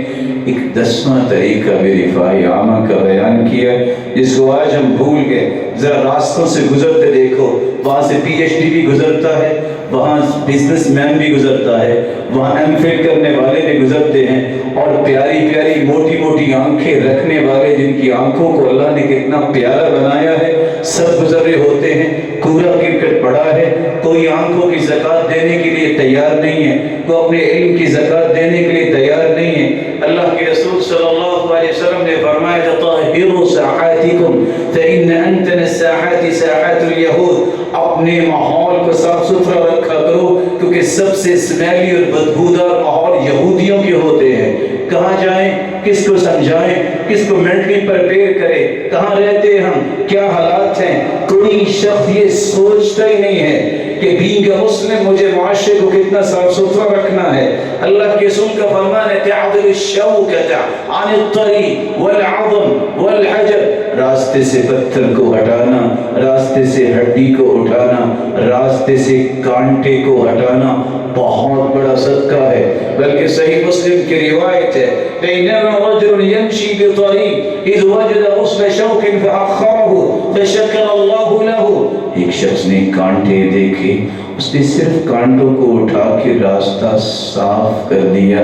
ایک 10واں طریقہ بھی رفاع عامہ کا بیان کیا جس کو آج ہم بھول گئے۔ ذرا راستوں سے گزرتے دیکھو، وہاں سے PhD بھی گزرتا ہے، وہاں بزنس مین بھی گزرتا ہے، وہاں MPhil کرنے والے بھی گزرتے ہیں، اور پیاری پیاری موٹی موٹی آنکھیں رکھنے والے جن کی آنکھوں کو اللہ نے کتنا پیارا بنایا ہے سب گزر رہے ہوتے ہیں۔ کوڑا کرکٹ پڑا ہے، کوئی آنکھوں کی زکوٰۃ دینے کے لیے تیار نہیں ہے، کوئی اپنے علم کی زکوٰۃ دینے کے لیے تیار نہیں ہے۔ اللہ کے رسول صلی اللہ علیہ وسلم نے فرمایا طَاهِرُوا سَاعَاتِكُمْ فَإِنَّ أَنْتَنَ السَّاعَاتِ سَاعَاتُ الْيَهُودِ، اپنے ماحول کو صاف ستھرا رکھا کرو کیونکہ سب سے اسمیلی اور بدبودار ماحول یہودیوں کے ہوتے ہیں۔ کہاں جائیں، کس کو سمجھائیں، کس کو مینٹلی پریپیئر کرے، کہاں رہتے ہم، کیا حالات ہیں، کوئی شخص یہ سوچتا ہی نہیں ہے کہ بینگ مسلم مجھے معاشرے کو کتنا صاف ستھرا رکھنا ہے۔ اللہ کے رسول کا فرمان ہے تعدل الشوکۃ عن الطریق والعظم والحجر، راستے سے پتھر کو ہٹانا، راستے سے ہڈی کو اٹھانا، راستے سے کانٹے کو ہٹانا بہت بڑا صدقہ ہے۔ بلکہ صحیح مسلم کی روایت ہے بینما رجل یمشی بطریق اذ وجد غصن شوک فاخره فشکر اللہ له، ایک شخص نے کانٹے دیکھے، اس نے صرف کانٹوں کو اٹھا کے راستہ صاف کر دیا۔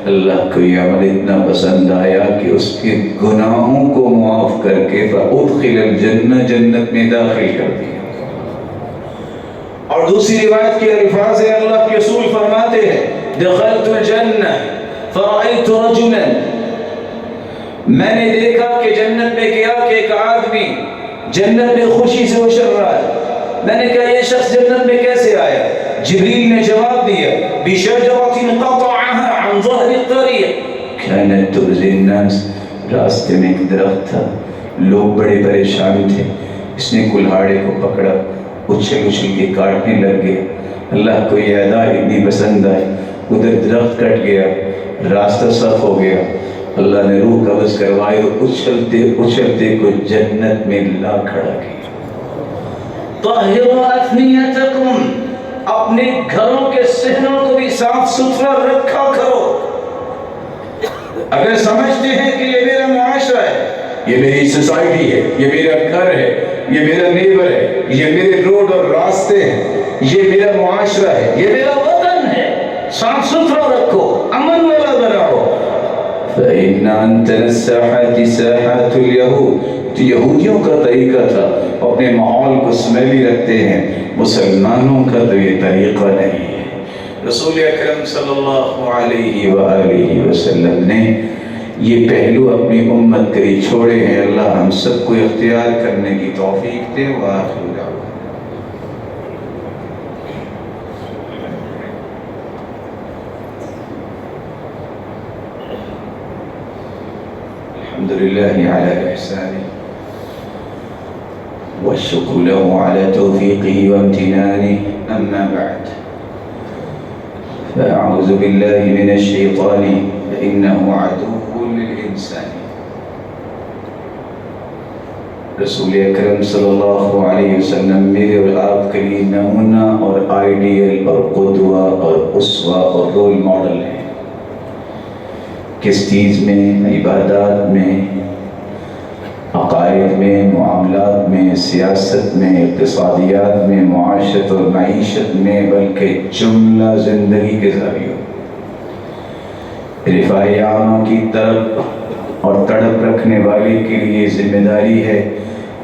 اللہ کو یہ عمل اتنا پسند آیا کہ اس کے گناہوں کو معاف کر کے فَأُدْخِلَ الْجَنَّةَ جنت میں داخل کر دیا۔ اور دوسری روایت کے الفاظ ہیں، اللہ کے رسول فرماتے ہیں دخلت الجنہ فرأیت رجلا، میں نے دیکھا کہ جنت میں گیا کہ ایک آدمی جنت میں خوشی سے اچھل رہا ہے۔ میں نے کہا یہ شخص جنت میں کیسے آیا؟ جبریل نے جواب دیا بشجرۃ قطعها عن ظهر الطريق كانت تؤذي الناس، راستے میں ایک درخت تھا، لوگ بڑے پریشان تھے، اس نے کلہاڑے کو پکڑا، اچھل اچھل کے کاٹنے لگ گیا۔ اللہ کو یہ ادا اتنی پسند آئی، ادھر درخت کٹ گیا، راستہ صاف ہو گیا، اللہ نے روح قبض کروائی اور اچھلتے اچھلتے کو جنت میں لا کھڑا کیا۔ طہروا افنیتکم، اپنے گھروں کے صحنوں کو بھی صاف ستھرا رکھا کرو۔ اگر سمجھتے ہیں کہ یہ میرا معاشرہ ہے، یہ میری سوسائٹی ہے، یہ میرا گھر ہے، یہ میرا نیبر ہے، یہ میرے روڈ اور راستے ہیں، یہ میرا معاشرہ ہے، یہ میرا وطن ہے، صاف ستھرا رکھو، امن والا بناؤ۔ فَإِنَّ أَنْتَنَ السَّاحَةِ سَاحَةُ الْيَهُودِ، تو یہودیوں کا طریقہ تھا، اپنے ماحول کو سمیلی رکھتے ہیں، مسلمانوں کا تو یہ طریقہ نہیں ہے۔ رسول اکرم صلی اللہ علیہ وآلہ وسلم نے یہ پہلو اپنی امت کے لیے چھوڑے ہیں۔ اللہ ہم سب کو اختیار کرنے کی توفیق دے۔ وآخر دعوانا الحمد لله على إحسانه والشكر له على توفيقه وامتنانه، أما بعد فأعوذ بالله من الشيطان فإنه عدو للإنسان۔ رسول اکرم صلی اللہ علیہ وسلم میرے اور آپ کے لیے نمونہ اور آئیڈیل اور قدوہ اور اسوہ اور رول ماڈل ہیں۔ کس چیز میں؟ عبادات میں، عقائد میں، معاملات میں، سیاست میں، اقتصادیات میں، معاشرت اور معیشت میں، بلکہ جملہ زندگی کے ذریعے رفاع عامہ کی طرف اور تڑپ رکھنے والے کے لیے ذمہ داری ہے،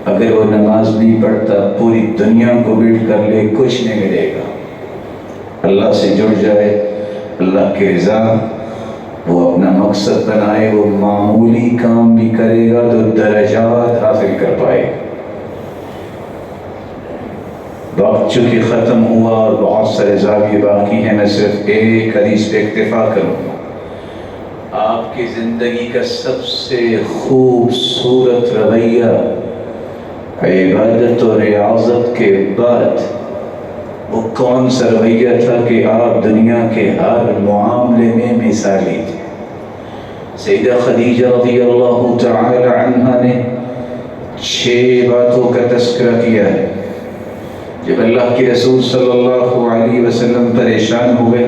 اگر وہ نماز نہیں پڑھتا پوری دنیا کو بیٹ کر لے کچھ نہیں ملے گا۔ اللہ سے جڑ جائے، اللہ کی رضا وہ اپنا مقصد بنائے، وہ معمولی کام بھی کرے گا تو درجات حاصل کر پائے گا۔ وقت چونکہ ختم ہوا اور بہت سارے زاویے باقی ہیں، میں صرف ایک حدیث پہ اکتفا کروں گا۔ آپ کی زندگی کا سب سے خوبصورت رویہ عبادت اور ریاضت کے بعد وہ کون سا رویہ تھا کہ آپ دنیا کے ہر معاملے میں مثالی تھے؟ سیدہ خدیجہ رضی اللہ تعالی عنہ نے 6 باتوں کا تذکرہ کیا ہے۔ جب اللہ کے رسول صلی اللہ علیہ وسلم پریشان ہوئے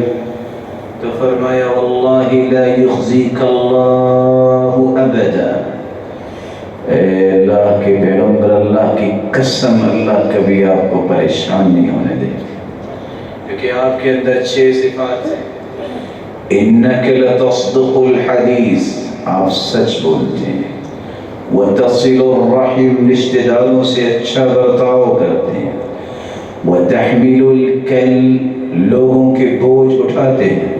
تو فرمایا واللہ لا یخزیک اللہ ابدا، اے اللہ کے پیغمبر، اللہ کی قسم اللہ کبھی آپ کو پریشان نہیں ہونے دے، کیونکہ آپ کے اندر 6 صفات ہیں۔ انک لتصدق الحدیث، آپ سچ بولتے ہیں، وتصل الرحم، رشتہ داروں سے اچھا برتاؤ کرتے ہیں، وتحمل الکل، لوگوں کے بوجھ اٹھاتے ہیں،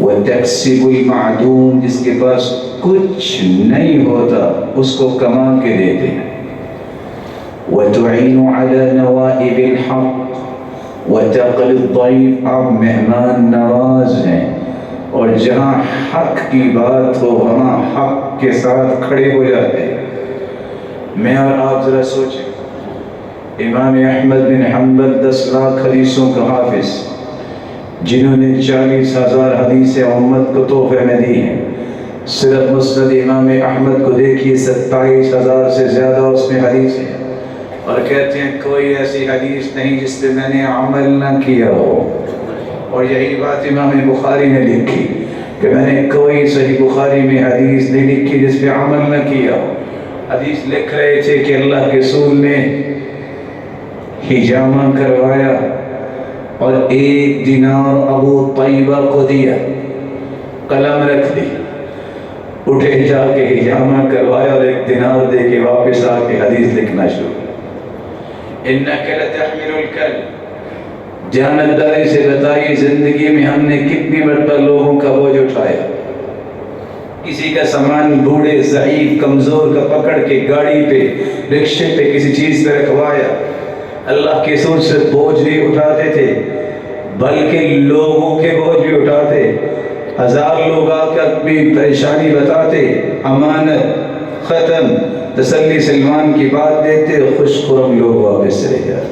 وتکسب المعدوم، جس کے پاس کچھ نہیں ہوتا اس کو کما کے دیتے ہیں، وتعین علی نوائب الحق، وتقل الضیف، آپ مہمان نواز ہیں، اور جہاں حق کی بات ہو وہاں حق کے ساتھ کھڑے ہو جاتے ہیں۔ میں اور آپ ذرا سوچیں، امام احمد بن حنبل 10 لاکھ حدیثوں کا حافظ، جنہوں نے 40,000 حدیثیں امت کو تحفے میں دی ہیں، صرف مسند امام احمد کو دیکھیے 27,000 سے زیادہ اس میں حدیث ہیں، اور کہتے ہیں کوئی ایسی حدیث نہیں جس پہ میں نے عمل نہ کیا ہو۔ اور یہی بات امام بخاری نے لکھی کہ میں نے کوئی صحیح بخاری میں حدیث نہیں لکھی جس پہ عمل نہ کیا ہو۔ حدیث لکھ رہے تھے کہ اللہ کے رسول نے حجامہ کروایا اور 1 دینار ابو طیبہ کو دیا، قلم رکھ دی, اٹھے جا کے حجامہ کروایا اور 1 دینار دے کے واپس آ کے حدیث لکھنا شروع. انک لتحمل الکل, جانبداری سے بتائیے زندگی میں ہم نے کتنی مرتبہ لوگوں کا بوجھ اٹھایا. کسی کا سامان بوڑھے ضعیف کمزور کا پکڑ کے گاڑی پہ رکشے پہ کسی چیز پہ رکھوایا. اللہ کے رسول سے بوجھ بھی اٹھاتے تھے بلکہ لوگوں کے بوجھ بھی اٹھاتے. 1000 لوگ آ کر اپنی پریشانی بتاتے, امانت ختم, تسلی سلمان کی بات دیتے, خوش خرم لوگ واپس چلے جاتے.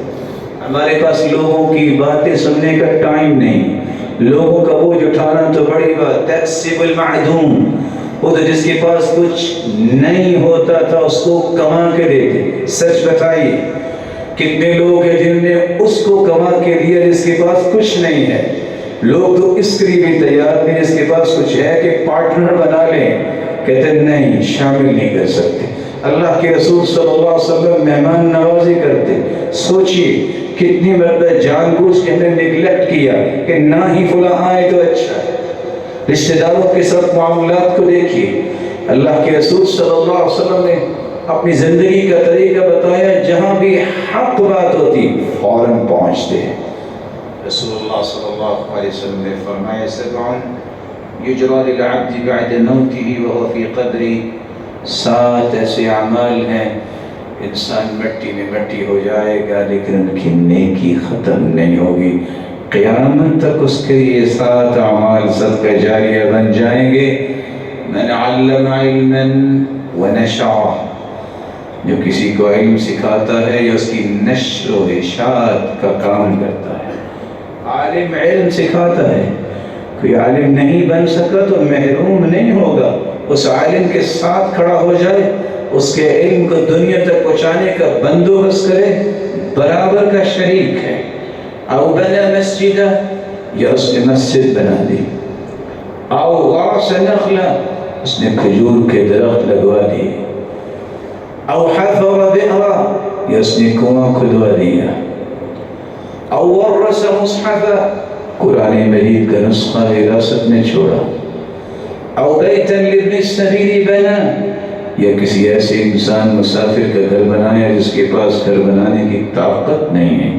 ہمارے پاس لوگوں کی باتیں سننے کا ٹائم نہیں. لوگوں کا بوجھ اٹھانا تو بڑی بات. تحسب المعدوم, وہ تو جس کے پاس کچھ نہیں ہوتا تھا اس کو کما کے دیتے. سچ بتائیے کتنے لوگ ہیں جن نے اس کو کما کے دیا جس کے پاس کچھ نہیں ہے. لوگ تو اس کے لیے بھی تیار نہیں جس کے پاس کچھ ہے کہ پارٹنر بنا لیں, کہتے نہیں شامل نہیں کر سکتے. اللہ کے رسول صلی اللہ علیہ وسلم مہمان نوازی کرتے. سوچئے کتنی مرتبہ جان بوجھ کے ہم نے نیگلیکٹ کیا کہ نہ ہی فلاں آئے تو اچھا ہے. رشتہ داروں کے ساتھ معاملات کو دیکھیے. اللہ کے رسول صلی اللہ علیہ وسلم نے اپنی زندگی کا طریقہ بتایا, جہاں بھی حق بات ہوتی فوراً پہنچتے ہیں. رسول اللہ صلی اللہ علیہ وسلم نے فرمایا 7 یجری للعبد بعد موته وهو في قبره. 7 ایسے اعمال ہیں انسان مٹی میں مٹی ہو جائے گا لیکن ان کی نیکی ختم نہیں ہوگی. قیامت تک اس کے یہ 7 اعمال صدقہ جاریہ بن جائیں گے. من علم علما ونشرہ, جو کسی کو علم سکھاتا ہے یا اس کی نشر و اشاعت کا کام کرتا ہے. عالم علم سکھاتا ہے, کوئی عالم نہیں بن سکا تو محروم نہیں ہوگا. اس عالم کے ساتھ کھڑا ہو جائے, اس کے علم کو دنیا تک پہنچانے کا بندوبست کرے, برابر کا شریک ہے. او بنا مسجدہ, یا اس نے مسجد بنا دی. او غرس نخلا, اس نے کھجور کے درخت لگوا دیے. او حفر بئرا, یا اس نے کنواں کھدوا دیا. او ورث مصحفا, قرآن مجید کا نسخہ وراثت میں چھوڑا. او بیتا لابن السبیل بنا, یا کسی ایسے انسان مسافر کا گھر بنایا جس کے پاس گھر بنانے کی طاقت نہیں ہے.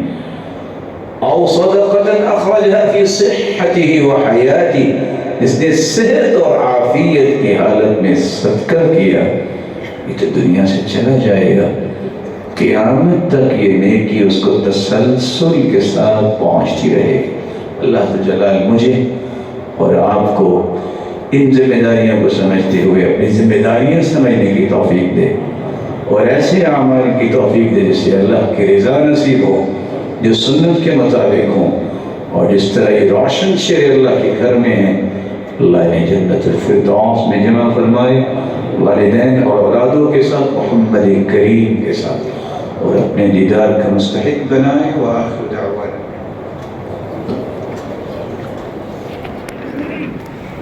او صدقة اخرجها في صحته وحیاته, اس نے صحت اور عافیت کی حالت میں صدقہ کیا. یہ تو دنیا سے چلا جائے گا, قیامت تک یہ نیکی اس کو تسلسل کے ساتھ پہنچتی رہے گی. اللہ جلال مجھے اور آپ کو ان ذمہ داریوں کو سمجھتے ہوئے اپنی ذمہ داریاں سمجھنے کی توفیق دے, اور ایسے اعمال کی توفیق دے جس سے اللہ کی رضا نصیب ہو, جو سنت کے مطابق ہوں, اور جس طرح یہ روشن شیر اللہ کے گھر میں ہیں اللہ نے جنت الفردوس میں جمع فرمائے, والدین اور اولادوں کے ساتھ, محمد کریم کے ساتھ, اور اپنے دیدار کا مستحق بنائے. وآخر دعوانا